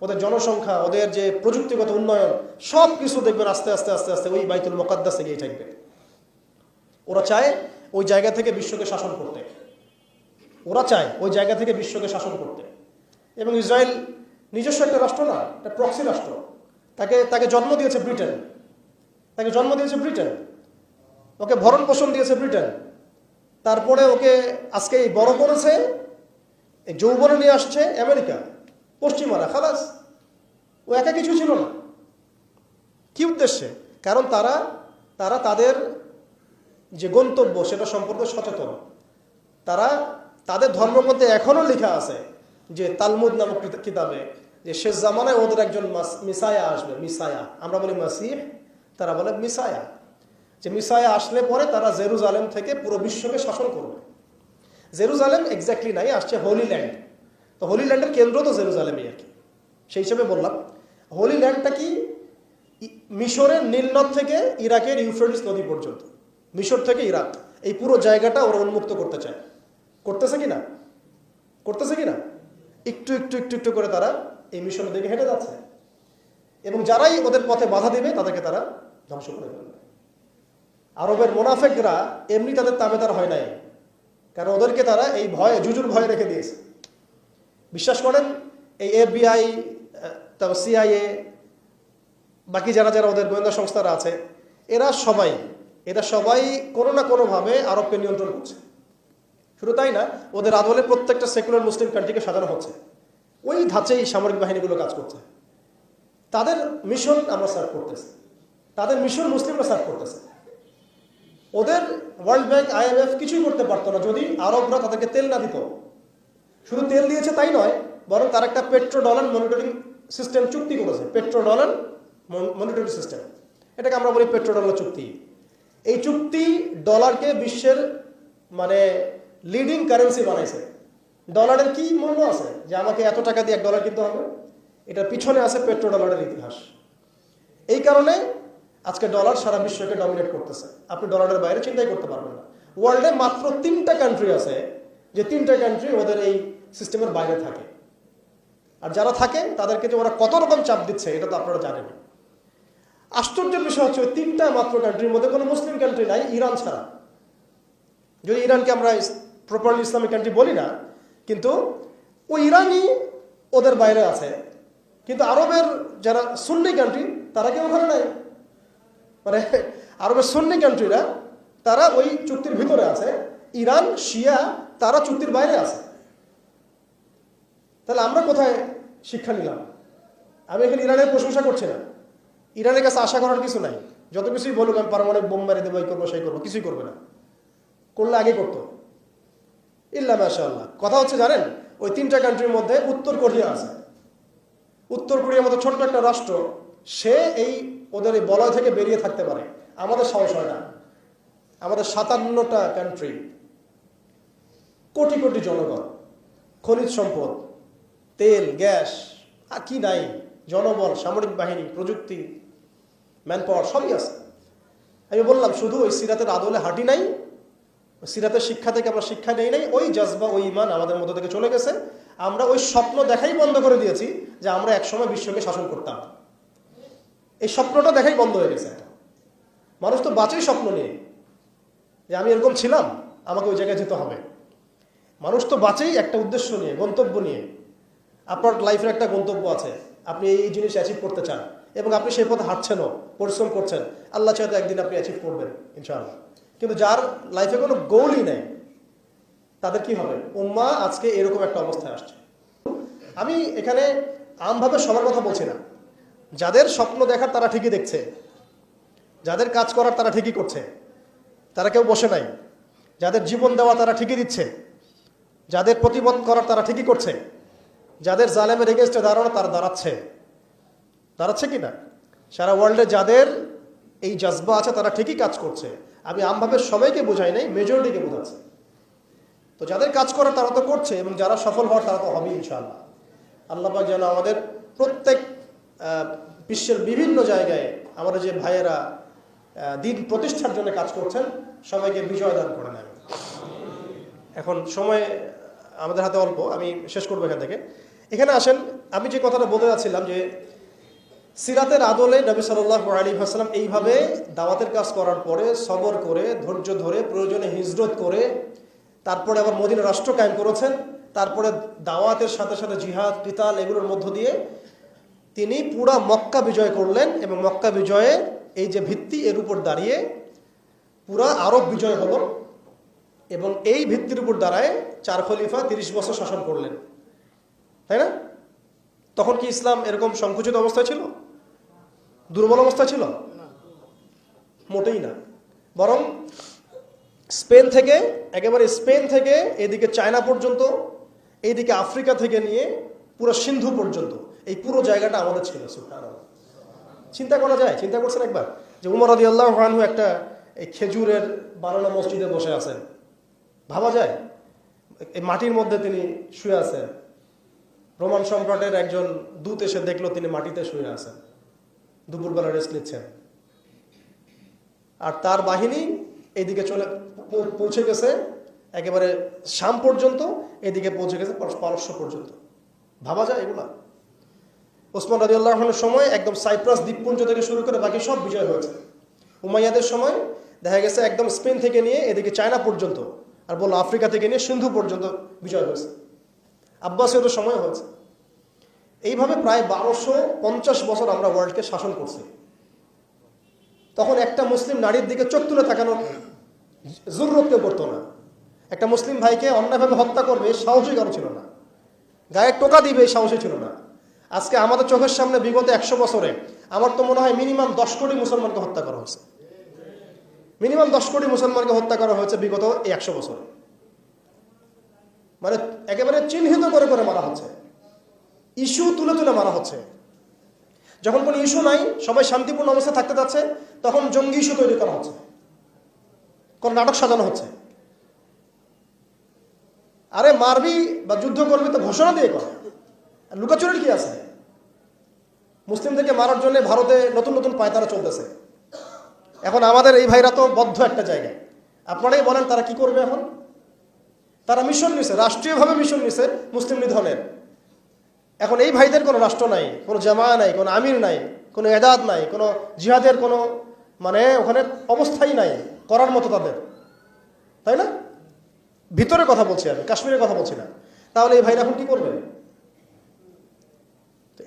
S1: ওদের জনসংখ্যা, ওদের যে প্রযুক্তিগত উন্নয়ন, সব কিছু দেখবেন আস্তে আস্তে আস্তে আস্তে ওই বাইতুল মুকাদ্দাসে গিয়ে থাকবে। ওরা চায় ওই জায়গা থেকে বিশ্বকে শাসন করতে, ওরা চায় ওই জায়গা থেকে বিশ্বকে শাসন করতে। এবং ইসরায়েল নিজস্ব একটা রাষ্ট্র না, একটা প্রক্সি রাষ্ট্র। তাকে জন্ম দিয়েছে ব্রিটেন, তাকে জন্ম দিয়েছে ব্রিটেন, ওকে ভরণ পোষণ দিয়েছে ব্রিটেন। তারপরে ওকে আজকে এই বড় করেছে, এই যৌবনে নিয়ে আসছে আমেরিকা, পশ্চিমারা। খালাস, ও একা কিছু ছিল না। কি উদ্দেশ্যে? কারণ তারা তাদের যে গন্তব্য সেটা সম্পর্কে সচেতন। তারা তাদের ধর্মগ্রন্থে এখনো লেখা আছে যে তালমুদ নামক কিতাবে যে শেষ জামানায় ওদের একজন মিসায়া আসবে। মিসায়া, আমরা বলি মাসিহ, তারা বলে মিসায়া। যে মিসায়া আসলে পরে তারা জেরুজালেম থেকে পুরো বিশ্বকে শাসন করবে। জেরুজালেম এক্স্যাক্টলি নাই, আসছে হোলি ল্যান্ড। তো হোলি ল্যান্ডের কেন্দ্র তো জেরুজালেমই আর কি। সেই হিসেবে বললাম হোলি ল্যান্ডটা কি মিশরের নীলনদ থেকে ইরাকের ইউফ্রেটিস নদী পর্যন্ত, মিশর থেকে ইরাক, এই পুরো জায়গাটা ওরা উন্মুক্ত করতে চায়। করতেছে কিনা? করতেছে কিনা? একটু একটু একটু একটু করে তারা এই মিশনের দিকে হেঁটে যাচ্ছে। এবং যারাই ওদের পথে বাধা দিবে তাদেরকে তারা ধ্বংস করে ফেলবে। আরবের মুনাফিকরা এমনি তাদের তাবেদার হয় নাই, কারণ ওদেরকে তারা এই ভয়ে, জুজুর ভয়ে রেখে দিয়েছে। বিশ্বাস করেন এই FBI, তারপর CIA, বাকি যারা যারা ওদের গোয়েন্দা সংস্থারা আছে, এরা সবাই কোনো না কোনোভাবে আরবকে নিয়ন্ত্রণ করছে। শুধু তাই না, ওদের আদলে প্রত্যেকটা সেকুলার মুসলিম কান্ট্রিকে সাজানো হচ্ছে। ওই ধাঁচেই সামরিক বাহিনীগুলো কাজ করছে। তাদের মিশন আমরা সার্ভ করতেছি, তাদের মিশন মুসলিমরা সার্ভ করতেছে। ওদের ওয়ার্ল্ড ব্যাংক, IMF কিছুই করতে পারতো না যদি আরবরা তাদেরকে তেল না দিত। শুধু তেল দিয়েছে তাই নয়, বরং তার একটা পেট্রো ডলার মনিটরিং সিস্টেম চুক্তি করেছে। পেট্রো ডলার মনিটরিং সিস্টেম, এটাকে আমরা বলি পেট্রো ডলার চুক্তি। এই চুক্তি ডলারকে বিশ্বের মানে লিডিং কারেন্সি বানাইছে। ডলারের কি মূল্য আছে যে আমাকে এত টাকা দিয়ে $1 কিনতে হবে? এটার পিছনে আছে পেট্রো ডলারের ইতিহাস। এই কারণে আজকে ডলার সারা বিশ্বকে ডমিনেট করতেছে। আপনি ডলারের বাইরে চিন্তাই করতে পারবেন না। ওয়ার্ল্ডে মাত্র 3টা কান্ট্রি আছে যে 3টা কান্ট্রি ওদের এই সিস্টেমের বাইরে থাকে। আর যারা থাকে তাদেরকে যে ওরা কত রকম চাপ দিচ্ছে এটা তো আপনারা জানেন। আশ্চর্যের বিষয় হচ্ছে ওই 3টা মাত্র কান্ট্রির মধ্যে কোনো মুসলিম কান্ট্রি নাই ইরান ছাড়া। যদি ইরানকে আমরা প্রপারলি ইসলামিক কান্ট্রি বলি না, কিন্তু ওই ইরানই ওদের বাইরে আছে। কিন্তু আরবের যারা সুন্নি কান্ট্রি তারা কেউ ওখানে নাই। মানে আরবের সুন্নি কান্ট্রিরা তারা ওই চুক্তির ভিতরে আছে, ইরান শিয়া তারা চুক্তির বাইরে আছে। তাহলে আমরা কোথায় শিক্ষা নিলাম? আমি এখানে ইরানের প্রশংসা করছি না, ইরানের কাছে আশা করার কিছু নাই। যত কিছুই বলুক আমি পারমাণবিক বোম মেরে দেবো, এই করবো সেই করবো, কিছুই করবে না। করলে আগে করতো ইল্লা মাশাআল্লাহ। কথা হচ্ছে জানেন, ওই 3টা কান্ট্রির মধ্যে উত্তর কোরিয়া আছে। উত্তর কোরিয়ার মতো ছোট্ট একটা রাষ্ট্র, সে এই ওদের এই বলয় থেকে বেরিয়ে থাকতে পারে, আমাদের সাহস হয় না। আমাদের 57টা কান্ট্রি, কোটি কোটি জনগণ, খনিজ সম্পদ, তেল গ্যাস আর কি নাই, জনবল, সামরিক বাহিনী, প্রযুক্তি, ম্যান পাওয়ার সবই আছে। আমি বললাম শুধু ওই সিরাতের আদলে হাঁটি নাই, সিরাতের শিক্ষা থেকে আমরা শিক্ষা নেই নাই, ওই জজবা ওই ইমান আমাদের মধ্যে থেকে চলে গেছে। আমরা ওই স্বপ্ন দেখাই বন্ধ করে দিয়েছি যে আমরা একসময় বিশ্বকে শাসন করতাম। এই স্বপ্নটা দেখাই বন্ধ হয়ে গেছে। মানুষ তো বাঁচেই স্বপ্ন নিয়ে যে আমি এরকম ছিলাম, আমাকে ওই জায়গায় যেতে হবে। মানুষ তো বাঁচেই একটা উদ্দেশ্য নিয়ে, গন্তব্য নিয়ে। আপনার লাইফের একটা গন্তব্য আছে, আপনি এই জিনিস অ্যাচিভ করতে চান এবং আপনি সেই পথে হাঁটছেনও, পরিশ্রম করছেন। আল্লাহ চাইতে একদিন আপনি অ্যাচিভ করবেন ইনশাআল্লাহ। কিন্তু যার লাইফে কোনো গোলই নেই তাদের কি হবে? উম্মাহ আজকে এরকম একটা অবস্থায় আসছে। আমি এখানে আমভাবে সবার কথা বলছি না। যাদের স্বপ্ন দেখার তারা ঠিকই দেখছে, যাদের কাজ করার তারা ঠিকই করছে, তারা কেউ বসে নাই। যাদের জীবন দেওয়া তারা ঠিকই দিচ্ছে, যাদের প্রতিবাদ করার তারা ঠিকই করছে, যাদের জালেমের এগেনস্টে দাঁড়ানো তারা দাঁড়াচ্ছে কি না? সারা ওয়ার্ল্ডে যাদের এই জজবা আছে তারা ঠিকই কাজ করছে। আমি আমভাবে সবাইকে বোঝাই নাই, মেজরিটিকে বোঝাচ্ছি। তো যাদের কাজ করার তারা তো করছে, এবং যারা সফল হওয়ার তারা তো হবেই ইনশাআল্লাহ। আল্লাহ পাক যেন আমাদের প্রত্যেক বিশ্বের বিভিন্ন জায়গায় আমাদের যে ভাইয়েরা দিন প্রতিষ্ঠার জন্য কাজ করছেন সবাইকে বিজয় দান করে নেন। এখন সময় আমাদের হাতে অল্প, আমি শেষ করবো এখান থেকে। এখানে আসেন, আমি যে কথাটা বলতে যাচ্ছিলাম যে সিরাতের আদলে নবী সাল্লাল্লাহু আলাইহি ওয়াসাল্লাম এইভাবে দাওয়াতের কাজ করার পরে সবর করে, ধৈর্য ধরে, প্রয়োজনে হিজরত করে, তারপরে আবার মদিনা রাষ্ট্র কায়েম করেছেন। তারপরে দাওয়াতের সাথে সাথে জিহাদ, কিতাল এগুলোর মধ্য দিয়ে তিনি পুরা মক্কা বিজয় করলেন, এবং মক্কা বিজয়ে এই যে ভিত্তি, এর উপর দাঁড়িয়ে পুরা আরব বিজয় হলো, এবং এই ভিত্তির উপর দাঁড়ায় 4 খলিফা 30 বছর শাসন করলেন, তাই না? তখন কি ইসলাম এরকম সংকুচিত অবস্থায় ছিল, দুর্বল অবস্থায় ছিল? মোটেই না। বরং স্পেন থেকে, একেবারে স্পেন থেকে এদিকে চায়না পর্যন্ত, এইদিকে আফ্রিকা থেকে নিয়ে পুরো সিন্ধু পর্যন্ত এই পুরো জায়গাটা আমাদের ছিল। সুবহানাল্লাহ। চিন্তা করা যায়? চিন্তা করছেন একবার যে উমর রাদিয়াল্লাহু আনহু একটা এই খেজুরের বানানো মসজিদে বসে আছেন? ভাবা যায়? এই মাটির মধ্যে তিনি শুয়ে আছেন। রোমান সম্রাটের একজন দূত এসে দেখলো তিনি মাটিতে শুয়ে আছেন, দুপুরবেলা রেস্ট নিচ্ছেন। আর তার বাহিনী এইদিকে পৌঁছে গেছে একেবারে শাম পর্যন্ত, এদিকে পৌঁছে গেছে পারস্য পর্যন্ত। ভাবা যায় এগুলা? ওসমান রাদিয়াল্লাহু আনহুর সময় একদম সাইপ্রাস দ্বীপপুঞ্জ থেকে শুরু করে বাকি সব বিজয় হয়েছে। উমাইয়াদের সময় দেখা গেছে একদম স্পেন থেকে নিয়ে এদিকে চায়না পর্যন্ত, আর বললো আফ্রিকা থেকে নিয়ে সিন্ধু পর্যন্ত বিজয় হয়েছে। আব্বাসীয়দের সময় হয়েছে। এইভাবে প্রায় 1250 বছর আমরা ওয়ার্ল্ডকে শাসন করছি। তখন একটা মুসলিম নারীর দিকে চোখ তুলে তাকানোর জরুরত কেউ করতো না। একটা মুসলিম ভাইকে অন্যায়ভাবে হত্যা করবে সাহসী কারো ছিল না, গায়ে টোকা দিবে সাহসী ছিল না। আজকে আমাদের চোখের সামনে বিগত 100 বছরে আমার তো মনে হয় মিনিমাম 10 কোটি মুসলমানকে হত্যা করা হয়েছে। মিনিমাম 10 কোটি মুসলমানকে হত্যা করা হয়েছে বিগত 100 বছরে। মানে একেবারে চিহ্নিত করে করে মারা হচ্ছে, ইস্যু তুলে তুলে মারা হচ্ছে। যখন কোনো ইস্যু নাই, সবাই শান্তিপূর্ণ অবস্থায় থাকতে যাচ্ছে, তখন জঙ্গি ইস্যু তৈরি করা হচ্ছে, কোন নাটক সাজানো হচ্ছে। আরে মারবি বা যুদ্ধ করবি তো ঘোষণা দিয়ে কর, লুকাচুরির কি আছে? মুসলিমদেরকে মারার জন্য ভারতে নতুন নতুন পায়তারা চলতেছে। এখন আমাদের এই ভাইরা তো বদ্ধ একটা জায়গায়। আপনারাই বলেন তারা কি করবে এখন? তারা মিশন নিছে, রাষ্ট্রীয়ভাবে মিশন নিছে মুসলিম নিধনের। এখন এই ভাইদের কোনো রাষ্ট্র নাই, কোনো জামা নাই, কোনো আমির নাই, কোনো এদাদ নাই, কোনো জিহাদের কোনো মানে ওখানে অবস্থাই নাই করার মতো তাদের, তাই না? ভিতরে কথা বলছি আমি, কাশ্মীরের কথা বলছি না। তাহলে এই ভাইরা এখন কি করবে?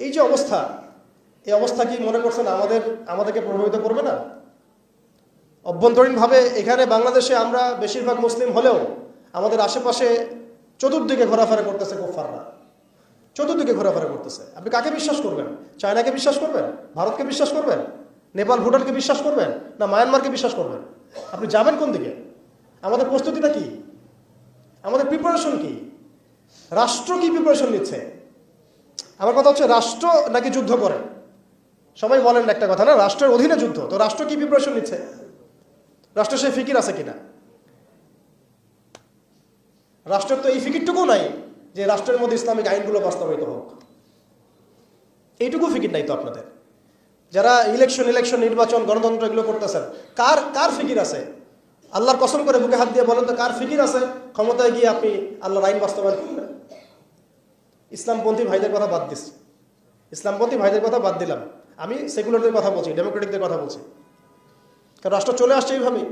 S1: এই যে অবস্থা, এই অবস্থা কি মনে করছেন আমাদেরকে প্রভাবিত করবে না? অভ্যন্তরীণভাবে এখানে বাংলাদেশে আমরা বেশিরভাগ মুসলিম হলেও আমাদের আশেপাশে চতুর্দিকে ঘোরাফেরা করতেছে কুফাররা, চতুর্দিকে ঘোরাফেরা করতেছে। আপনি কাকে বিশ্বাস করবেন? চায়নাকে বিশ্বাস করবেন? ভারতকে বিশ্বাস করবেন? নেপাল ভুটানকে বিশ্বাস করবেন? না মায়ানমারকে বিশ্বাস করবেন? আপনি যাবেন কোন দিকে? আমাদের প্রস্তুতিটা কি? আমাদের প্রিপারেশন কি? রাষ্ট্র কি প্রিপারেশন নিচ্ছে? আমার কথা হচ্ছে রাষ্ট্র নাকি যুদ্ধ করে? সবাই বলেন একটা কথা না, রাষ্ট্রের অধীনে যুদ্ধ। তো রাষ্ট্র কি প্রিপারেশন নিচ্ছে? রাষ্ট্রের সেই ফিকির আছে কিনা? রাষ্ট্রের তো এই ফিকিরটুকু নাই যে রাষ্ট্রের মধ্যে ইসলামিক আইনগুলো বাস্তবায়িত হোক। এইটুকু ফিকির নাই তো আপনাদের। যারা ইলেকশন নির্বাচন গণতন্ত্র এগুলো করতেছেন, কার ফিকির আছে? আল্লাহর কসম করে বুকে হাত দিয়ে বলেন তো কার ফিকির আছে ক্ষমতায় গিয়ে আপনি আল্লাহর আইন বাস্তবায়ন করবেন? ইসলামপন্থী ভাইদের কথা বাদ দিচ্ছি, ইসলামপন্থী ভাইদের কথা বাদ দিলাম, আমি সেকুলারদের কথা বলছি, ডেমোক্রেটিকদের কথা বলছি। কারণ রাষ্ট্র চলে আসছে এইভাবেই।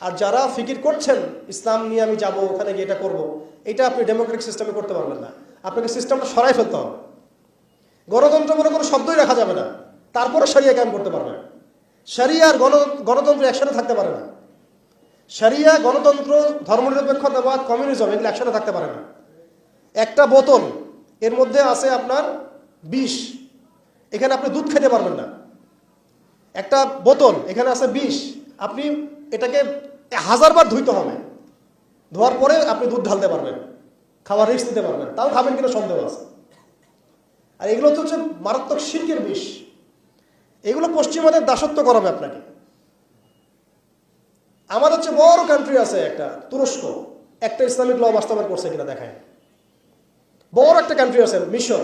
S1: আর যারা ফিকির করছেন ইসলাম নিয়ে আমি যাব, ওখানে গিয়ে এটা করবো, এটা আপনি ডেমোক্রেটিক সিস্টেমে করতে পারবেন না। আপনাকে সিস্টেমটা সরাই ফেলতে হবে। গণতন্ত্র বলে কোনো শব্দই রাখা যাবে না, তারপরে শরিয়া কায়েম করতে পারবেন। শরিয়া আর গণতন্ত্র একসাথে থাকতে পারে না। শরিয়া, গণতন্ত্র, ধর্মনিরপেক্ষতাবাদ, কমিউনিজম এগুলো একসাথে থাকতে পারে না। একটা বোতল, এর মধ্যে আছে আপনার বিষ, এখানে আপনি দুধ খেতে পারবেন না। একটা বোতল, এখানে আছে বিষ, আপনি এটাকে 1000 বার ধুইতে হবে, ধোয়ার পরে আপনি দুধ ঢালতে পারবেন, খাওয়ার রিস্ক নিতে পারবেন। তাও খাবেন কিনা সন্দেহ আছে। আর এগুলো তো হচ্ছে মারাত্মক শিরকের বিষ। এগুলো পশ্চিমাদের দাসত্ব করাবে আপনাকে। আমাদের হচ্ছে বড় কান্ট্রি আছে একটা তুরস্ক, একটা ইসলামিক ল বাস্তবায়ন করছে কিনা দেখায়। বড় একটা কান্ট্রি আছে মিশর,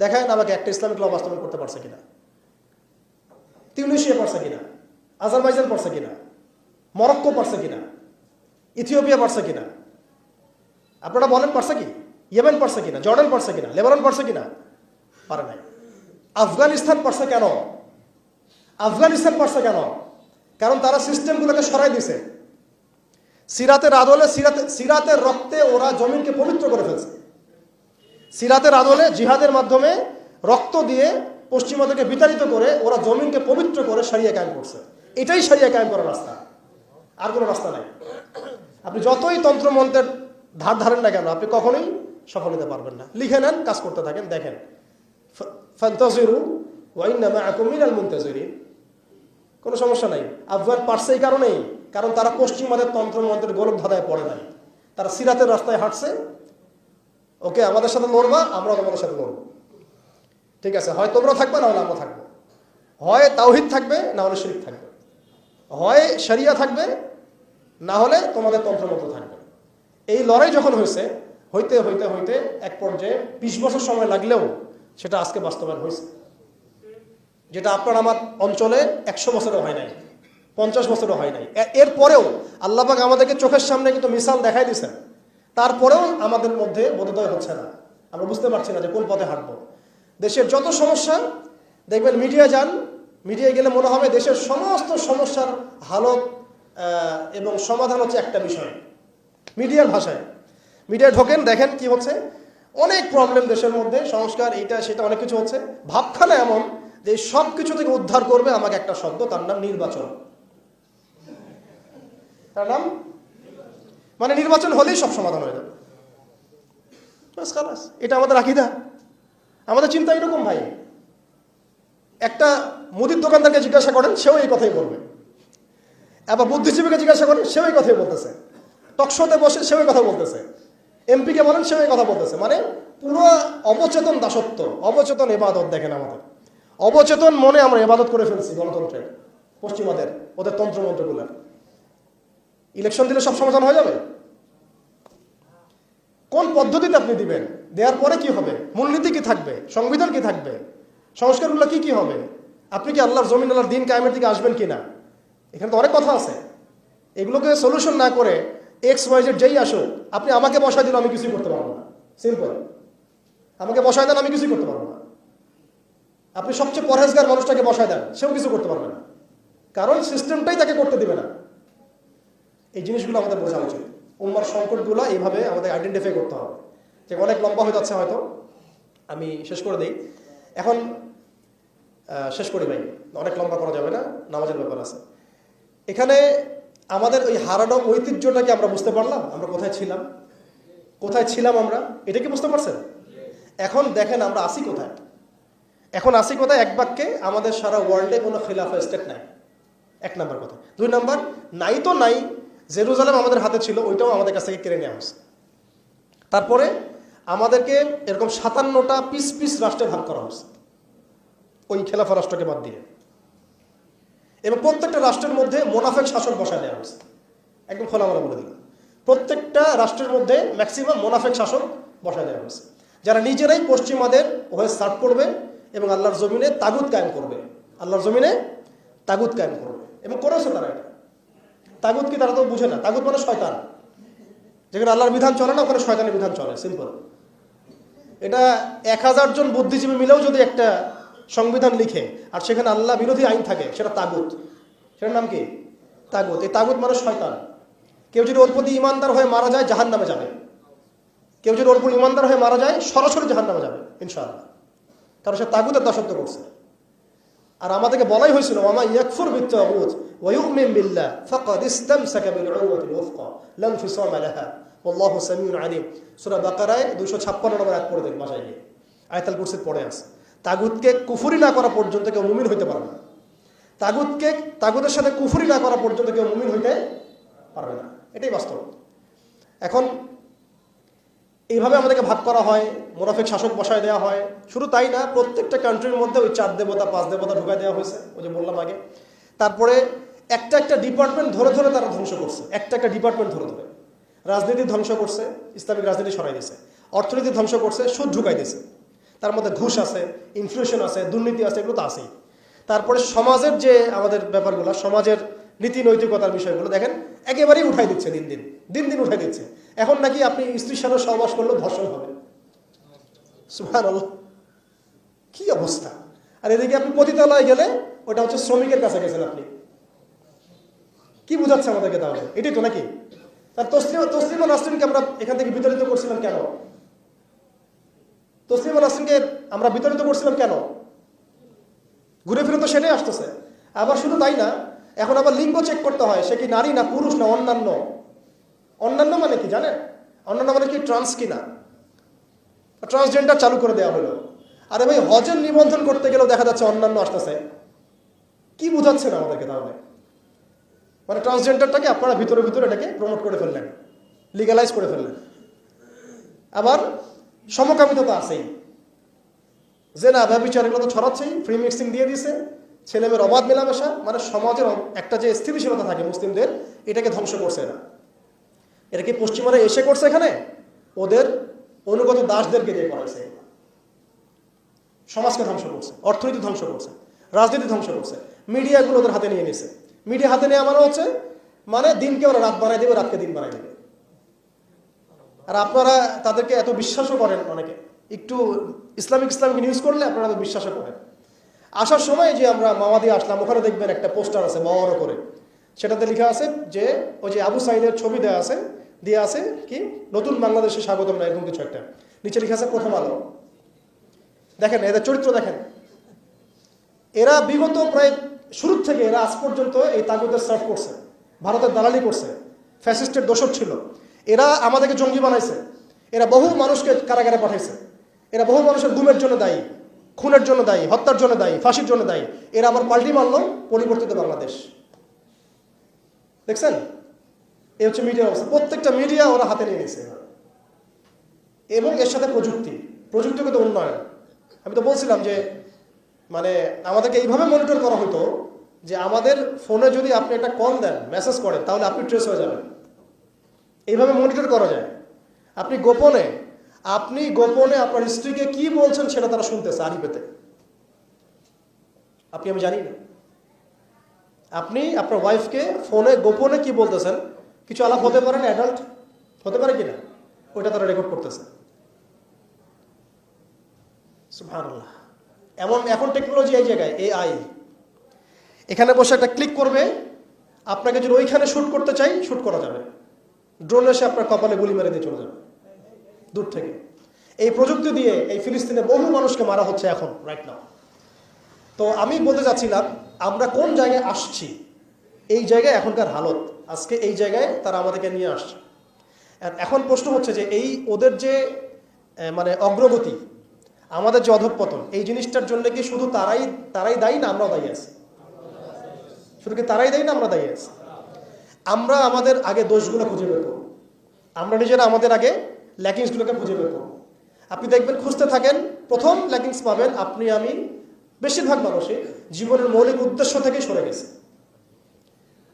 S1: দেখায় আমাকে একটা ইসলামিক ল বাস্তবায়ন করতে পারছে কিনা। তিউনিসিয়া পারছে কিনা, আজারবাইজান পারছে কিনা, মরক্কো পারছে কিনা, ইথিওপিয়া পারছে কিনা? আপনারা বলেন পারছে কি? ইয়েমেন পারছে কিনা, জর্ডান পারছে কিনা, লেবানন পারছে কিনা? পারে নাই। আফগানিস্তান পারছে কেন? আফগানিস্তান পারছে কেন? কারণ তারা সিস্টেমগুলোকে সরাই দিছে। সিরাতের আদলে, সিরাতের রক্তে ওরা জমিনকে পবিত্র করে ফেলছে। সিরাতের আদলে জিহাদের মাধ্যমে রক্ত দিয়ে পশ্চিমাদেরকে বিতাড়িত করে ওরা জমিনকে পবিত্র করে শরিয়া কায়েম করছে। এটাই শরিয়া কায়েম করার রাস্তা, আর কোনো রাস্তা নাই। আপনি যতই তন্ত্রমন্ত্রের ধার ধারেন না কেন, আপনি কখনোই সফল হতে পারবেন না। লিখে নেন, কাজ করতে থাকেন, দেখেন। ফান্তাজিরু ওয়া ইন্না মাআকুম মিনাল মুনতাজিরিন। কোনো সমস্যা নাই। আফগান পারছে এই কারণেই, কারণ তারা পশ্চিমাদের তন্ত্রমন্ত্রের গোলক ধাঁধায় পড়ে নাই। তারা সিরাতের রাস্তায় হাঁটছে। ওকে, আমাদের সাথে লড়বা, আমরা তোমাদের সাথে লড়বো, ঠিক আছে? হয় তোমরা থাকবে, না হলে আমরা থাকবো। হয় তাওহীদ থাকবে, না হলে শিরক থাকবে। হয় শরিয়া থাকবে, না হলে তোমাদের তন্ত্রমন্ত্র থাকবে। এই লড়াই যখন হইতে এক পর্যায়ে 20 বছর সময় লাগলেও সেটা আজকে বাস্তবায়ন হয়েছে। যেটা আপনার আমার অঞ্চলে 100 বছরও হয় নাই, 50 বছরও হয় নাই। এরপরেও আল্লাহ পাক আমাদেরকে চোখের সামনে কিন্তু মিসাল দেখাই দিয়েছেন। তারপরেও আমাদের মধ্যে বোধোদয় হচ্ছে না, আমরা বুঝতে পারছি না যে কোন পথে হাঁটবো। দেশের যত সমস্যা দেখবেন, মিডিয়া যান, মিডিয়ায় গেলে মনে হবে দেশের সমস্ত সমস্যার হালত এবং সমাধান হচ্ছে একটা বিষয়, মিডিয়ার ভাষায়। মিডিয়ায় ঢোকেন, দেখেন কি হচ্ছে। অনেক প্রবলেম দেশের মধ্যে, সংস্কার, এইটা সেটা অনেক কিছু হচ্ছে। ভাবখানা এমন যে সব কিছু থেকে উদ্ধার করবে আমাকে একটা শব্দ, তার নাম নির্বাচন। তার নাম মানে নির্বাচন হলেই সব সমাধান হয়ে যাবে। এটা আমাদের আকীদা, আমাদের চিন্তা এরকম ভাই। একটা মুদির দোকানদারকে জিজ্ঞাসা করেন, সেও এই কথাই বলবে। আবার বুদ্ধিজীবীকে জিজ্ঞাসা করেন, সেও এই কথাই বলতেছে। টকশোতে বসে সেও এই কথা বলতেছে। এমপিকে বলেন, সেও এই কথা বলতেছে। মানে পুরো অবচেতন দাসত্ব, অবচেতন ইবাদত। দেখেন আমাদের অবচেতন মনে আমরা ইবাদত করে ফেলছি গণতন্ত্রের, পশ্চিমাদের, ওদের তন্ত্রমন্ত্রগুলোর। ইলেকশন দিলে সব সমাধান হয়ে যাবে? কোন পদ্ধতিতে আপনি দিবেন? দেওয়ার পরে কি হবে? মূলনীতি কি থাকবে? সংবিধান কি থাকবে? সংস্কারগুলো কি কি হবে? আপনি কি আল্লাহর জমিন, আল্লাহর দিন কায়েমের দিকে আসবেন কিনা? এখানে তো অনেক কথা আছে। এগুলোকে সলিউশন না করে XYZ যেই আসুক, আপনি আমাকে বসায় দিলে আমি কিছুই করতে পারবো না। সিম্পল। আমাকে বসায় দেন, আমি কিছুই করতে পারবো না। আপনি সবচেয়ে পরহেজগার মানুষটাকে বসায় দেন, সেও কিছু করতে পারবে না, কারণ সিস্টেমটাই তাকে করতে দিবে না। এই জিনিসগুলো আমাদের বোঝা উচিত। উম্মার সংকটগুলো এইভাবে আমাদের আইডেন্টিফাই করতে হবে। যে অনেক লম্বা হয়ে যাচ্ছে, হয়তো আমি শেষ করে দিই এখন। শেষ করি ভাই, অনেক লম্বা করা যাবে না, নামাজের ব্যাপার আছে। এখানে আমাদের ওই হারানো ঐতিহ্যটাকে আমরা বুঝতে পারলাম, আমরা কোথায় ছিলাম আমরা, এটা কি বুঝতে পারছেন? এখন দেখেন আমরা আসি কোথায়। এক বাক্যে, আমাদের সারা ওয়ার্ল্ডে কোনো খিলাফা স্টেট নাই, এক নাম্বার কথা। 2 নাম্বার, নাই তো নাই, জেরুজালেম আমাদের হাতে ছিল, ওইটাও আমাদের কাছ থেকে কেড়ে নেওয়া হয়েছে। তারপরে আমাদেরকে এরকম 57টা পিস রাষ্ট্রে ভাগ করা হয়েছে, ওই খেলাফা রাষ্ট্রকে বাদ দিয়ে। এবং প্রত্যেকটা রাষ্ট্রের মধ্যে মোনাফেক শাসক বসায় দেওয়া হয়েছে। একদম খোলামেলা বলে দিলাম, প্রত্যেকটা রাষ্ট্রের মধ্যে ম্যাক্সিমাম মোনাফেক শাসক বসায় দেওয়া হয়েছে, যারা নিজেরাই পশ্চিমাদের হয়ে সার্ভ করবে এবং আল্লাহর জমিনে তাগুত কায়েম করবে, এবং করেছে তারা এটা। তাগুত কি তারা তো বুঝে না, তাগুত মানে শয়তান। যেখানে আল্লাহর বিধান চলে না, ওখানে শয়তানের বিধান চলে, সিম্পল। এটা 1000 জন বুদ্ধিজীবী মিলেও যদি একটা সংবিধান লিখে আর সেখানে আল্লাহ বিরোধী আইন থাকে, সেটা তাগুত। সেটার নাম কি? তাগুত। এই তাগুত মানে শয়তান। কেউ যদি ওর প্রতি ইমানদার হয়ে মারা যায়, জাহান্নামে যাবে। কেউ যদি ওর প্রতি ইমানদার হয়ে মারা যায়, সরাসরি জাহান্নামে যাবে ইনশাআল্লাহ, কারণ সে তাগুতের দাসত্ব করছে। আর আমাদেরকে বলাই হয়েছিল, ওয়ামা ইয়াকফুর বিত্তাগুত ওয়া ইউমিন বিল্লাহ ফাকাদ ইসতামসাকা বিল উরওয়াতিল ওয়ুসকা লা ইনফিসামা লাহা ওয়াল্লাহু সামিউন আলিম। সূরা বাকারায় 256 নম্বর আয়াত পড়ে দেখবেন, বাসায় গিয়ে আয়াতুল কুরসির পড়ে আছে। তাগুতকে কুফরি না করা পর্যন্ত কেউ মুমিন হইতে পারবে না। তাগুতের সাথে কুফরি না করা পর্যন্ত কেউ মুমিন হইতে পারবে না, এটাই বাস্তব। এখন এইভাবে আমাদেরকে ভাগ করা হয়, মুনাফিক শাসক বসায় দেওয়া হয়। শুধু তাই না, প্রত্যেকটা কান্ট্রির মধ্যে ওই 4 দেবতা 5 দেবতা ঢুকাই দেওয়া হয়েছে, ওই যে বললাম আগে। তারপরে একটা ডিপার্টমেন্ট ধরে তারা ধ্বংস করছে, একটা ডিপার্টমেন্ট ধরে। রাজনীতি ধ্বংস করছে, ইসলামিক রাজনীতি সরাই দিয়েছে। অর্থনীতি ধ্বংস করছে, সুদ ঢুকাই দিয়েছে। তার মধ্যে ঘুষ আছে, ইনফ্লেশন আছে, দুর্নীতি আছে, এগুলো তো আছেই। তারপরে সমাজের যে আমাদের ব্যাপারগুলো, সমাজের নীতি নৈতিকতার বিষয়গুলো দেখেন একেবারেই উঠাই দিচ্ছে, দিন দিন উঠাই দিচ্ছে। এখন নাকি আপনি স্ত্রীর সাথে সহবাস করলেও ধর্ষণ হবে। সুবহানাল্লাহ, কি অবস্থা! আর এদিকে আপনি পতিতালয়ে গেলে, ওটা হচ্ছে শ্রমিকের কাছে গেছেন আপনি। কি বুঝাচ্ছে আমাদেরকে তাহলে? এটাই তো নাকি? তার তসলিমা নাসরিনকে আমরা এখান থেকে বিতাড়িত করছিলাম কেন? তসলিমা নাসরিনকে আমরা বিতাড়িত করছিলাম কেন? ঘুরে ফিরে তো সেটাই আসতেছে। আবার শুধু তাই না, এখন আবার লিঙ্গ চেক করতে হয়, সে কি নারী না পুরুষ না অন্যান্য। অন্যান্য মানে কি জানেন? অন্যান্য মানে কি ট্রান্স কিনা, ট্রান্সজেন্ডার চালু করে দেওয়া হলো। আরে ভাই, হজের নিবন্ধন করতে গেলেও দেখা যাচ্ছে অন্যান্য আসতেছে। কি বুঝাচ্ছে না আমাদেরকে তাহলে? মানে ট্রান্সজেন্ডারটাকে আপনারা ভিতরে এটাকে প্রমোট করে ফেললেন, লিগালাইজ করে ফেললেন। আবার সমকামিতা তো আছেই, যে না ব্যভিচার, এগুলো তো ছড়াচ্ছেই, ফ্রি মিক্সিং দিয়ে দিছে, ছেলেমেয়ের অবাধ মেলামেশা। মানে সমাজের একটা যে স্থিতিশীলতা থাকে মুসলিমদের, এটাকে ধ্বংস করছে এরা। এটা কি পশ্চিমারা এসে করছে? এখানে ওদের অনুগত দাসদেরকে দিয়ে করাইছে। সমাজকে ধ্বংস করছে, অর্থনীতি ধ্বংস করছে, রাজনীতি ধ্বংস করছে, মিডিয়াগুলো ওদের হাতে নিয়ে নিছে। মিডিয়া হাতে নেওয়া মানে হচ্ছে, মানে দিনকে ওরা রাত বানাই দেবে, রাতকে দিন বানাই দেবে। আর আপনারা তাদেরকে এত বিশ্বাসও করেন, অনেকে একটু ইসলামিক নিউজ করলে আপনারা এত বিশ্বাসও করেন। আসার সময় যে আমরা মাওয়াদি আসলাম, ওখানে দেখবেন একটা পোস্টার আছে বড় করে, সেটাতে লেখা আছে যে ওই যে আবু সাইদের ছবি দেওয়া আছে কি, নতুন বাংলাদেশে স্বাগতম না, এরকম কিছু একটা। নিচে লেখা আছে প্রথম আলো। দেখেন এদের চরিত্র দেখেন। এরা বিগত প্রায় শুরু থেকে এরা আজ পর্যন্ত এই তাগুতের সার্ভ করছে, ভারতের দালালি করছে, ফ্যাসিস্টের দোসর ছিল। এরা আমাদেরকে জঙ্গি বানাইছে, এরা বহু মানুষকে কারাগারে পাঠাইছে, এরা বহু মানুষের গুমের জন্য দায়ী, খুনের জন্য দায়ী, হত্যার জন্য দায়ী, ফাঁসির জন্য দায়ী। এরা আবার পাল্টি মারল পরিবর্তিত বাংলাদেশ। দেখছেন? এই হচ্ছে মিডিয়ার অবস্থা। প্রত্যেকটা মিডিয়া ওরা হাতে নিয়ে নিয়েছে, এবং এর সাথে প্রযুক্তিগত উন্নয়ন। আমি তো বলছিলাম যে মানে আমাদেরকে এইভাবে মনিটর করা হতো যে আমাদের ফোনে যদি আপনি একটা কল দেন, মেসেজ করেন, তাহলে আপনি ট্রেস হয়ে যাবেন। এইভাবে মনিটর করা যায়। আপনি গোপনে আপনার স্ত্রীকে কি বলছেন সেটা তারা শুনতেছে আড়ি পেতে। আপনি আমি জানি না। আপনি আপনার ওয়াইফকে ফোনে গোপনে কি বলতেছেন, কিছু আলাপ হতে পারে না, অ্যাডাল্ট হতে পারে কিনা, ওইটা তারা রেকর্ড করতেছে। সুবহানাল্লাহ। এখন টেকনোলজি এই জায়গায়, AI, এখানে বসে একটা ক্লিক করবে, আপনাকে যদি ওইখানে শ্যুট করতে চাই শ্যুট করা যাবে, ড্রোন এসে আপনার কপালে গুলি মেরে দিয়ে চলে যাবে দূর থেকে। এই প্রযুক্তি দিয়ে এই ফিলিস্তিনে বহু মানুষকে মারা হচ্ছে এখন, রাইট নাও। তো আমি বলতে চাচ্ছিলাম, আমরা কোন জায়গায় আসছি, এই জায়গায় এখনকার হালত, আজকে এই জায়গায় তারা আমাদেরকে নিয়ে আসছে। এখন প্রশ্ন হচ্ছে যে এই ওদের যে মানে অগ্রগতি, আমাদের যে অধঃপতন, এই জিনিসটার জন্য কি শুধু তারাই দায়ী না আমরাও দায়ী আছি? শুধু কি তারাই দায়ী না আমরা দায়ী আছি? আমরা আমাদের আগে দোষগুলো খুঁজে বের করব, আমরা নিজেরা আমাদের আগে ল্যাকিংসগুলোকে খুঁজে বের করব। আপনি দেখবেন, খুঁজতে থাকেন, প্রথম ল্যাকিংস পাবেন আপনি আমি, বেশিরভাগ মানুষই জীবনের মৌলিক উদ্দেশ্য থেকে সরে গেছে।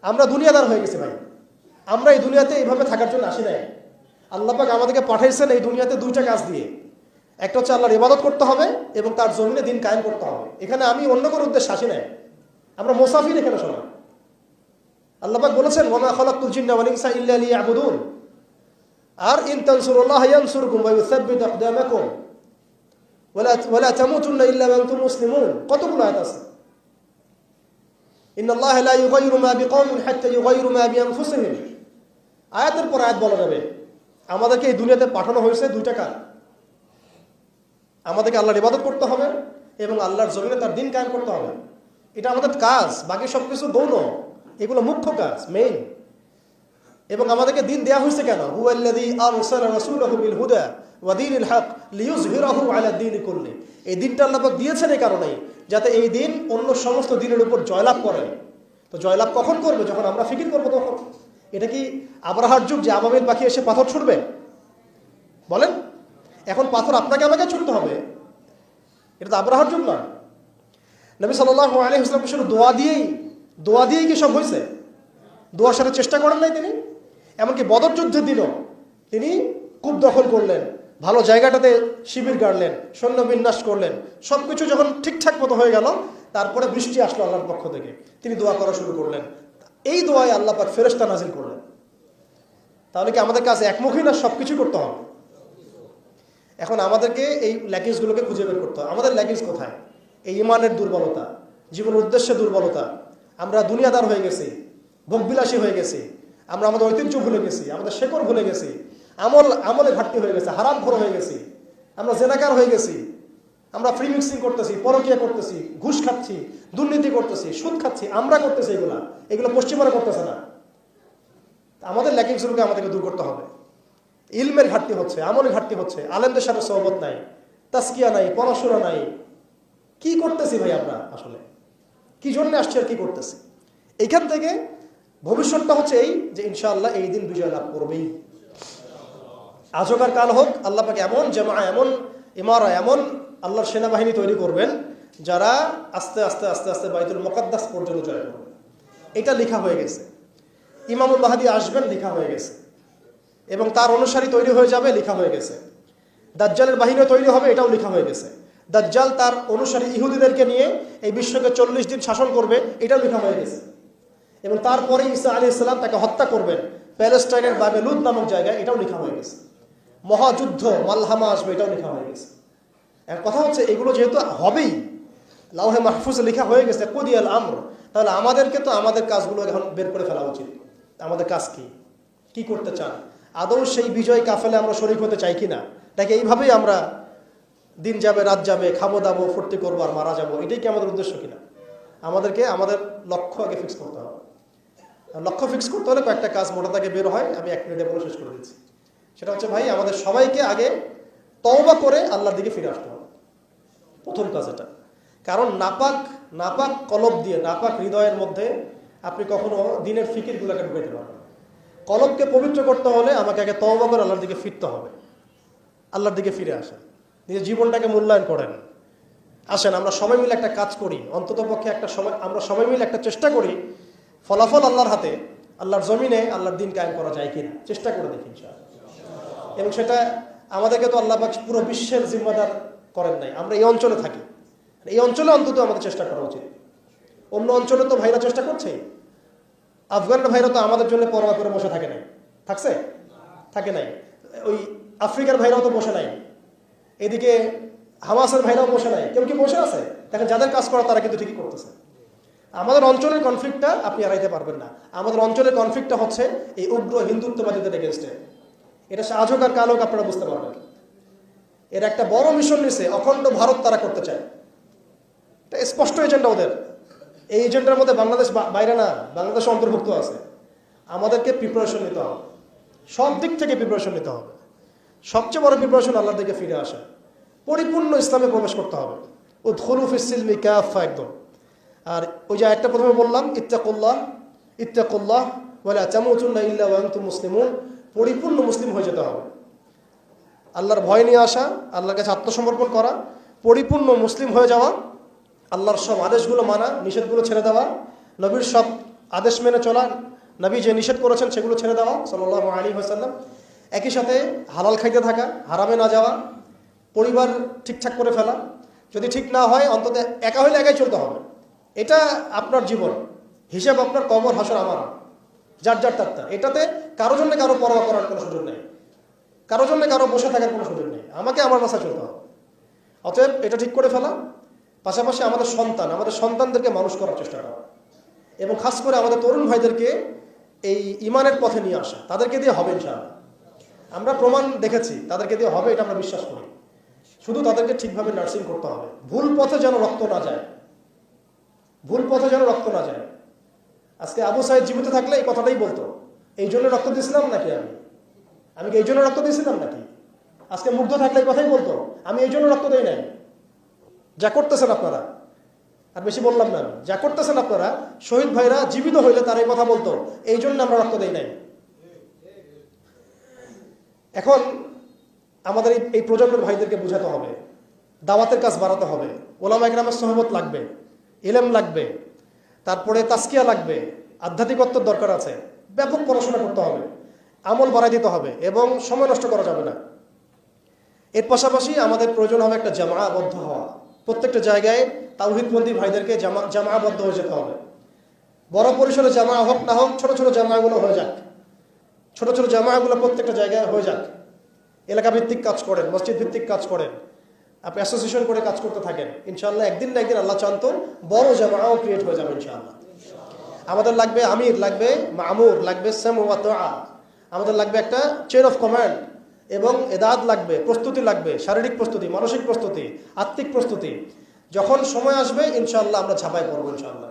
S1: আমরা দুনিয়াদার হয়ে গেছি ভাই। আমরা এই দুনিয়াতে এইভাবে থাকার জন্য আসি নাই। আল্লাহ পাক আমাদেরকে পাঠাইছেন এই দুনিয়াতে দুইটা কাজ দিয়ে। একটা হচ্ছে আল্লাহর ইবাদত করতে হবে এবং তার জমিনে দিন কায়েম করতে হবে। এখানে আমি অন্য কোনো উদ্দেশ্যে আসি নাই, আমরা মুসাফির এখানে সবাই। আল্লাহ পাক বলেছেন, ওয়া মা খালাকতুল জিন্না ওয়াল ইনসা ইল্লা লিয়াবুদুন, আর ইন তানসুরুল্লাহ ইয়ানসুরকুম ওয়া ইউসাব্বিত আকদামাকুম ওয়ালা তামুতুন্না ইল্লা ওয়া আনতুম মুসলিমুন। কতগুলো আয়াত আছে। ইন্নাল্লাহা লা ইউগাইয়িরু মা বিকওমিন হাত্তা ইউগাইয়িরু মা বিআনফুসিহিম। আয়াতের পর আয়াত বলা যাবে। আমাদেরকে এই দুনিয়াতে পাঠানো হয়েছে দুইটা কাজ, আমাদেরকে আল্লাহর ইবাদত করতে হবে এবং আল্লাহর জমিনে তার দিন কায়েম করতে হবে। এটা আমাদের কাজ, বাকি সবকিছু গৌণ, এগুলো মুখ্য কাজ, মেইন। এবং আমাদেরকে দিন দেয়া হয়েছে কেন? হুয়াল্লাযী আরসালা রাসূলাহু বিল হুদা ওয়া দীনিল হক লিইয়ুযহিরাহু আলা দীনি কুল্লি। এই দিনটা আল্লাহ পাক দিয়েছেন এই কারণেই, যাতে এই দিন অন্য সমস্ত দিনের উপর জয়লাভ করে। তো জয়লাভ কখন করবে? যখন আমরা ফিকির করবো তখন। এটা কি আবরাহার যুগ যে আবাবিল পাখি এসে পাথর ছুড়বে? বলেন, এখন পাথর আপনাকে আমাকে ছুটতে হবে? এটা তো আবরাহার যুগ না। নবী সাল্লাল্লাহু আলাইহি ওয়াসাল্লাম শুধু দোয়া দিয়েই কি সব হয়েছে? দোয়ার সাথে চেষ্টা করেন নাই তিনি? এমনকি বদর যুদ্ধের দিনও তিনি কূপ দখল করলেন, ভালো জায়গাটাতে শিবির গাড়লেন, সৈন্য বিন্যাস করলেন, সবকিছু যখন ঠিকঠাক মতো হয়ে গেল, তারপরে বৃষ্টি আসলো আল্লাহর পক্ষ থেকে, তিনি দোয়া করা শুরু করলেন। এই দোয়ায় আল্লাহ পাক ফেরেশতা নাজিল করলেন। তাহলে কি আমাদের কাছে একমুখী না সবকিছু করতে হবে? এখন আমাদেরকে এই ল্যাকিংসগুলোকে খুঁজে বের করতে হবে। আমাদের ল্যাকিংস কোথায়? এই ইমানের দুর্বলতা, জীবনের উদ্দেশ্যে দুর্বলতা। আমরা দুনিয়াদার হয়ে গেছি, ভোগবিলাসী হয়ে গেছি, আমরা আমাদের ঐতিহ্য ভুলে গেছি, আমাদের শেকড় ভুলে গেছি, আমলে ঘাটতি হয়ে গেছে, হারামখোর হয়ে গেছি, আমরা জেনাকার হয়ে গেছি, আমরা ফ্রি মিক্সিং করতেছি, পরকীয়া করতেছি, ঘুষ খাচ্ছি, দুর্নীতি করতেছি, সুদ খাচ্ছি, আমরা করতেছি। এগুলো পশ্চিমারা করতেছে না। আমাদের ল্যাকিংসগুলোকে আমাদেরকে দূর করতে হবে। ইলমের ঘাটতি হচ্ছে, আমলের ঘাটতি হচ্ছে, আলেমদের সাথে সহবত নাই, তাসকিয়া নাই, পড়াশোনা নাই। কি করতেছি ভাই আমরা? আসলে কি জন্য আসছি আর কি করতেছি? এইখান থেকে ভবিষ্যৎটা হচ্ছে এই যে ইনশাআল্লাহ এই দিন বিজয় লাভ করবেই। আজকার কাল হোক, আল্লাহ পাক এমন জামা, এমন ইমারা, এমন আল্লাহর সেনাবাহিনী তৈরি করবেন যারা আস্তে আস্তে আস্তে আস্তে বাইতুল মুকাদ্দাস পর্যন্ত জয় করবে। এটা লেখা হয়ে গেছে। ইমামুল মাহদী আসবেন, লেখা হয়ে গেছে, এবং তার অনুসারী তৈরি হয়ে যাবে, লেখা হয়ে গেছে। দাজ্জালের বাহিনীও তৈরি হবে, এটাও লেখা হয়ে গেছে। দাজ্জাল তার অনুসারী ইহুদিদেরকে নিয়ে এই বিশ্বকে 40 দিন শাসন করবে, এটাও লেখা হয়ে গেছে। এবং তারপরে ঈসা আলাইহিস সালাম তাকে হত্যা করবেন প্যালেস্টাইনের বাবে লুদ নামক জায়গায়, এটাও লেখা হয়ে গেছে। মহাযুদ্ধ মালহামা আসবে, এটাও লেখা হয়ে গেছে। এখন কথা হচ্ছে এগুলো যেহেতু হবেই, লাউহে মাহফুজে লেখা হয়ে গেছে, কুদিয়াল আমর, তাহলে আমাদেরকে তো আমাদের কাজগুলো এখন বের করে ফেলা উচিত। আমাদের কাজ কি করতে চান? আদৌ সেই বিজয় কাফেলে আমরা শরীক হতে চাই কিনা? নাকি এইভাবেই আমরা দিন যাবে, রাত যাবে, খাবো দাবো, ফুর্তি করবো আর মারা যাবো, এটাই কি আমাদের উদ্দেশ্য কিনা? আমাদেরকে আমাদের লক্ষ্য আগে ফিক্স করতে হবে। লক্ষ্য ফিক্স করতে হলে কয়েকটা কাজ মোটা থেকে বের হয়, আমি 1 মিনিটে বলে শেষ করে দিচ্ছি। সেটা হচ্ছে ভাই, আমাদের সবাইকে আগে তওবা করে আল্লাহর দিকে ফিরে আসতে হবে, প্রথম কাজ এটা। কারণ নাপাক কলব দিয়ে, নাপাক হৃদয়ের মধ্যে আপনি কখনো দিনের ফিকিরগুলোকে ঢুকাইতে পারবেন। কলবকে পবিত্র করতে হলে আমাকে আগে তওবা করে আল্লাহর দিকে ফিরতে হবে। আল্লাহর দিকে ফিরে আসেন, নিজের জীবনটাকে মূল্যায়ন করেন। আসেন আমরা সবাই মিলে একটা কাজ করি, অন্তত পক্ষে আমরা সবাই মিলে একটা চেষ্টা করি, ফলাফল আল্লাহর হাতে, আল্লাহর জমিনে আল্লাহর দিন কায়েম করা যায় কিনা চেষ্টা করে দেখি ইনশাআল্লাহ। এবং সেটা আমাদেরকে তো আল্লাহ পাক পুরো বিশ্বের জিম্মাদার করেন নাই, আমরা এই অঞ্চলে থাকি, এই অঞ্চলে অন্তত আমাদের চেষ্টা করা উচিত। অন্য অঞ্চলে তো ভাইরা চেষ্টা করছে। আফগানের ভাইরা তো আমাদের জন্য পরোয়া করে বসে থাকে নাই, থাকছে? থাকে নাই। ওই আফ্রিকার ভাইরাও তো বসে নাই, এদিকে হামাসের ভাইরাও বসে নাই। কেউ কি বসে আছে? দেখেন, যাদের কাজ করা তারা কিন্তু ঠিকই করতেছে। আমাদের অঞ্চলের কনফ্লিক্টটা আপনি এড়াইতে পারবেন না। আমাদের অঞ্চলের কনফ্লিক্টটা হচ্ছে এই উগ্র হিন্দুত্ববাদীদের এগেনস্টে। এটা আজ হোক আর কাল হোক আপনারা বুঝতে পারবেন। এর একটা বড় মিশন নিছে, অখণ্ড ভারত তারা করতে চায়। এটা স্পষ্ট এজেন্ডা ওদের। এই এজেন্ডার মধ্যে বাংলাদেশ বাইরে না, বাংলাদেশ অন্তর্ভুক্ত আছে। আমাদেরকে প্রিপারেশন নিতে হবে, সব দিক থেকে প্রিপারেশন নিতে হবে। সবচেয়ে বড় প্রিপারেশন আল্লাহর দিকে ফিরে আসা, পরিপূর্ণ ইসলামে প্রবেশ করতে হবে। উদখুলু ফিস-সিলমি কাফা, একদম। আর ওই যে একটা প্রথমে বললাম, ইত্তাকুল্লাহ ইত্তাকুল্লাহ ওয়ালা তামুতুন্না ইল্লা ওয়া আনতুম মুসলিমুন, পরিপূর্ণ মুসলিম হয়ে যেতে হবে। আল্লাহর ভয় নিয়ে আসা, আল্লাহর কাছে আত্মসমর্পণ করা, পরিপূর্ণ মুসলিম হয়ে যাওয়া, আল্লাহর সব আদেশগুলো মানা, নিষেধগুলো ছেড়ে দেওয়া, নবীর সব আদেশ মেনে চলা, নবী যে নিষেধ করেছেন সেগুলো ছেড়ে দেওয়া সাল্লাল্লাহু আলাইহি ওয়াসাল্লাম। একই সাথে হালাল খাইতে থাকা, হারামে না যাওয়া, পরিবার ঠিকঠাক করে ফেলা। যদি ঠিক না হয় অন্তত একা হইলে একাই চলতে হবে। এটা আপনার জীবন, হিসাব আপনার, কবর হাসর আমার, যার যার তার। এটাতে কারো জন্য কারো পরোয়া করার কোনো সুযোগ নেই, কারো জন্য কারো বসে থাকার কোনো সুযোগ নেই। আমাকে আমার রাস্তায় চলতে হবে। অতএব এটা ঠিক করে ফেলা, পাশাপাশি আমাদের সন্তানদেরকে মানুষ করার চেষ্টা করা, এবং খাস করে আমাদের তরুণ ভাইদেরকে এই ইমানের পথে নিয়ে আসা। তাদেরকে দিয়ে হবে ইনশাআল্লাহ। আমরা প্রমাণ দেখেছি তাদেরকে দিয়ে হবে, এটা আমরা বিশ্বাস করি। শুধু তাদেরকে ঠিকভাবে নার্সিং করতে হবে। ভুল পথে যেন রক্ত না যায়, ভুল পথে যেন রক্ত না যায়। আজকে আবু সাইদ জীবিত থাকলে এই কথাটাই বলতো, এই জন্য রক্ত দিয়েছিলাম নাকি আমি কি এই জন্য রক্ত দিয়েছিলাম নাকি? আজকে মুগ্ধ থাকলে এই কথাই বলতো, আমি এই জন্য রক্ত দেই নাই। যা করতেছেন আপনারা, আর বেশি বললাম না, যা করতেছেন আপনারা, শহীদ ভাইরা জীবিত হইলে তার এই কথা বলতো, এই জন্য আমরা রক্ত দেই নাই। এখন আমাদের এই প্রজন্মের ভাইদেরকে বোঝাতে হবে, দাওয়াতের কাজ বাড়াতে হবে, ওলামা ইকরামের সহবত লাগবে, ইলম লাগবে, তারপরে তাসকিয়া লাগবে, আধ্যাত্মিকত্বের দরকার আছে, ব্যাপক পড়াশোনা করতে হবে, আমল বাড়াই দিতে হবে, এবং সময় নষ্ট করা যাবে না। এর পাশাপাশি আমাদের প্রয়োজন হবে একটা জামাআবদ্ধ হওয়া। প্রত্যেকটা জায়গায় তাওহীদপন্থী ভাইদেরকে জামাআবদ্ধ হয়ে যেতে হবে। বড় পরিসরে জামা হোক না হোক, ছোট ছোট জামাগুলো হয়ে যাক, ছোট ছোট জামাগুলো প্রত্যেকটা জায়গায় হয়ে যাক। এলাকা ভিত্তিক কাজ করেন, মসজিদ ভিত্তিক কাজ করেন, আপনি অ্যাসোসিয়েশন করে কাজ করতে থাকেন। ইনশাআল্লাহ একদিন না একদিন আল্লাহ চান্ত বড় জামাও ক্রিয়েট হয়ে যাবে ইনশাআল্লাহ। আমাদের লাগবে আমির, লাগবে মামুর, লাগবে সামউ ওয়া তুআ, আমাদের লাগবে একটা চেইন অফ কমান্ড, এবং এদাদ লাগবে, প্রস্তুতি লাগবে, শারীরিক প্রস্তুতি, মানসিক প্রস্তুতি, আত্মিক প্রস্তুতি। যখন সময় আসবে ইনশাআল্লাহ আমরা ঝাঁপাই পড়বো ইনশাআল্লাহ।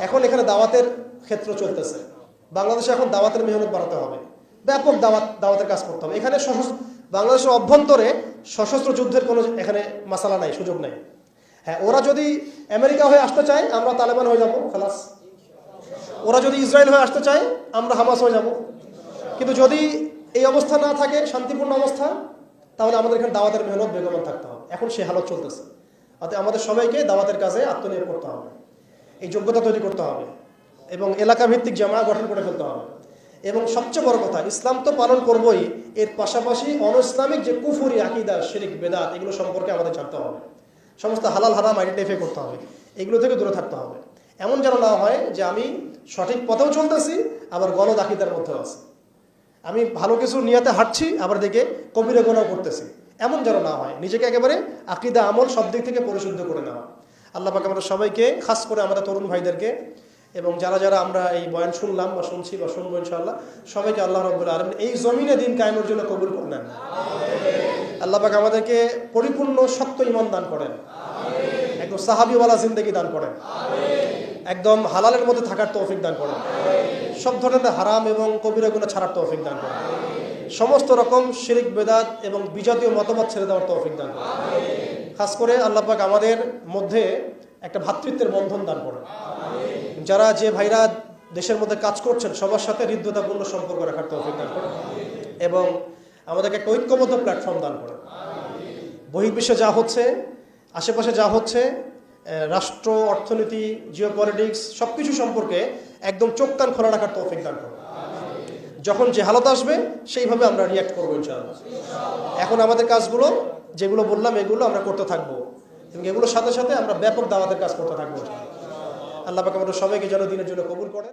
S1: এখন এখানে দাওয়াতের ক্ষেত্র চলতেছে, বাংলাদেশে এখন দাওয়াতের মেহনত বাড়াতে হবে, ব্যাপক দাওয়াতের কাজ করতে হবে। এখানে বাংলাদেশের অভ্যন্তরে সশস্ত্র যুদ্ধের কোনো এখানে মাসালা নাই, সুযোগ নাই। হ্যাঁ, ওরা যদি আমেরিকা হয়ে আসতে চায় আমরা তালেবান হয়ে যাবো, খালাস। ওরা যদি ইসরায়েল হয়ে আসতে চায় আমরা হামাস হয়ে যাব। কিন্তু যদি এই অবস্থা না থাকে, শান্তিপূর্ণ অবস্থা, তাহলে আমাদের এখানে দাওয়াতের মেহনত বেগমান থাকতে হবে। এখন সে হালত চলতেছে, অতএব আমাদের সবাইকে দাওয়াতের কাজে আত্মনিয়োগ করতে হবে, এই যোগ্যতা তৈরি করতে হবে, এবং এলাকা ভিত্তিক জামা গঠন করে ফেলতে হবে। এবং সবচেয়ে বড় কথা, ইসলাম তো পালন করবই, এর পাশাপাশি অনইসলামিক যে কুফরি, আকীদা, শিরক, বেদাত, এগুলো সম্পর্কে আমাদের জানতে হবে। সমস্ত হালাল হারাম আইডেন্টিফাই করতে হবে, এগুলো থেকে দূরে থাকতে হবে। এমন যেন না হয় যে আমি সঠিক পথেও চলতেছি, আবার গলদ আকীদার মধ্যেও আছি। আমি ভালো কিছু নিয়াতে হাঁটছি, আবার দিকে কবিরা গুনাহ করতেছি। এমন যেন না হয়। নিজেকে একেবারে আকীদা, আমল সব দিক থেকে পরিশুদ্ধ করে নেওয়া। আল্লাহ পাক আমাদের সবাইকে, খাস করে আমাদের তরুণ ভাইদেরকে, এবং যারা যারা আমরা এই বয়ান শুনলাম বা শুনছি বা শুনবো ইনশাআল্লাহ, সবাইকে আল্লাহ রাব্বুল আলামিন এই জমিনে দিন কায়েমের জন্য কবুল করে নেন। আল্লাহ পাক আমাদেরকে পরিপূর্ণ সত্য ঈমান দান করেন, একদম সাহাবীওয়ালা জিন্দেগি দান করেন, একদম হালালের মধ্যে থাকার তৌফিক দান করেন, সব ধরনের হারাম এবং কবিরা গুনাহ ছাড়ার তৌফিক দান করেন, সমস্ত রকম শিরক, বেদাত এবং বিজাতীয় মতবাদ ছেড়ে দেওয়ার তৌফিক দান করেন। খাস করে আল্লাহ পাক আমাদের মধ্যে একটা ভ্রাতৃত্বের বন্ধন দান করেন। যারা যে ভাইরা দেশের মধ্যে কাজ করছেন সবার সাথে হৃদ্যতাপূর্ণ সম্পর্ক রাখার তৌফিক দান করেন, এবং আমাদেরকে একটা ঐক্যবদ্ধ প্ল্যাটফর্ম দান করেন। বহির্বিশ্বে যা হচ্ছে, আশেপাশে যা হচ্ছে, রাষ্ট্র, অর্থনীতি, জিওপলিটিক্স, সবকিছু সম্পর্কে একদম চোখ কান খোলা রাখার তৌফিক দান করেন। যখন যে হালত আসবে সেইভাবে আমরা রিয়াক্ট করবো ইনশাআল্লাহ। এখন আমাদের কাজগুলো যেগুলো বললাম এগুলো আমরা করতে থাকবো, এবং এগুলোর সাথে সাথে আমরা ব্যাপক দাওয়াতের কাজ করতে থাকবো। আল্লাহ পাক আমাদের সবাইকে যেন দিনের জন্য কবুল করেন।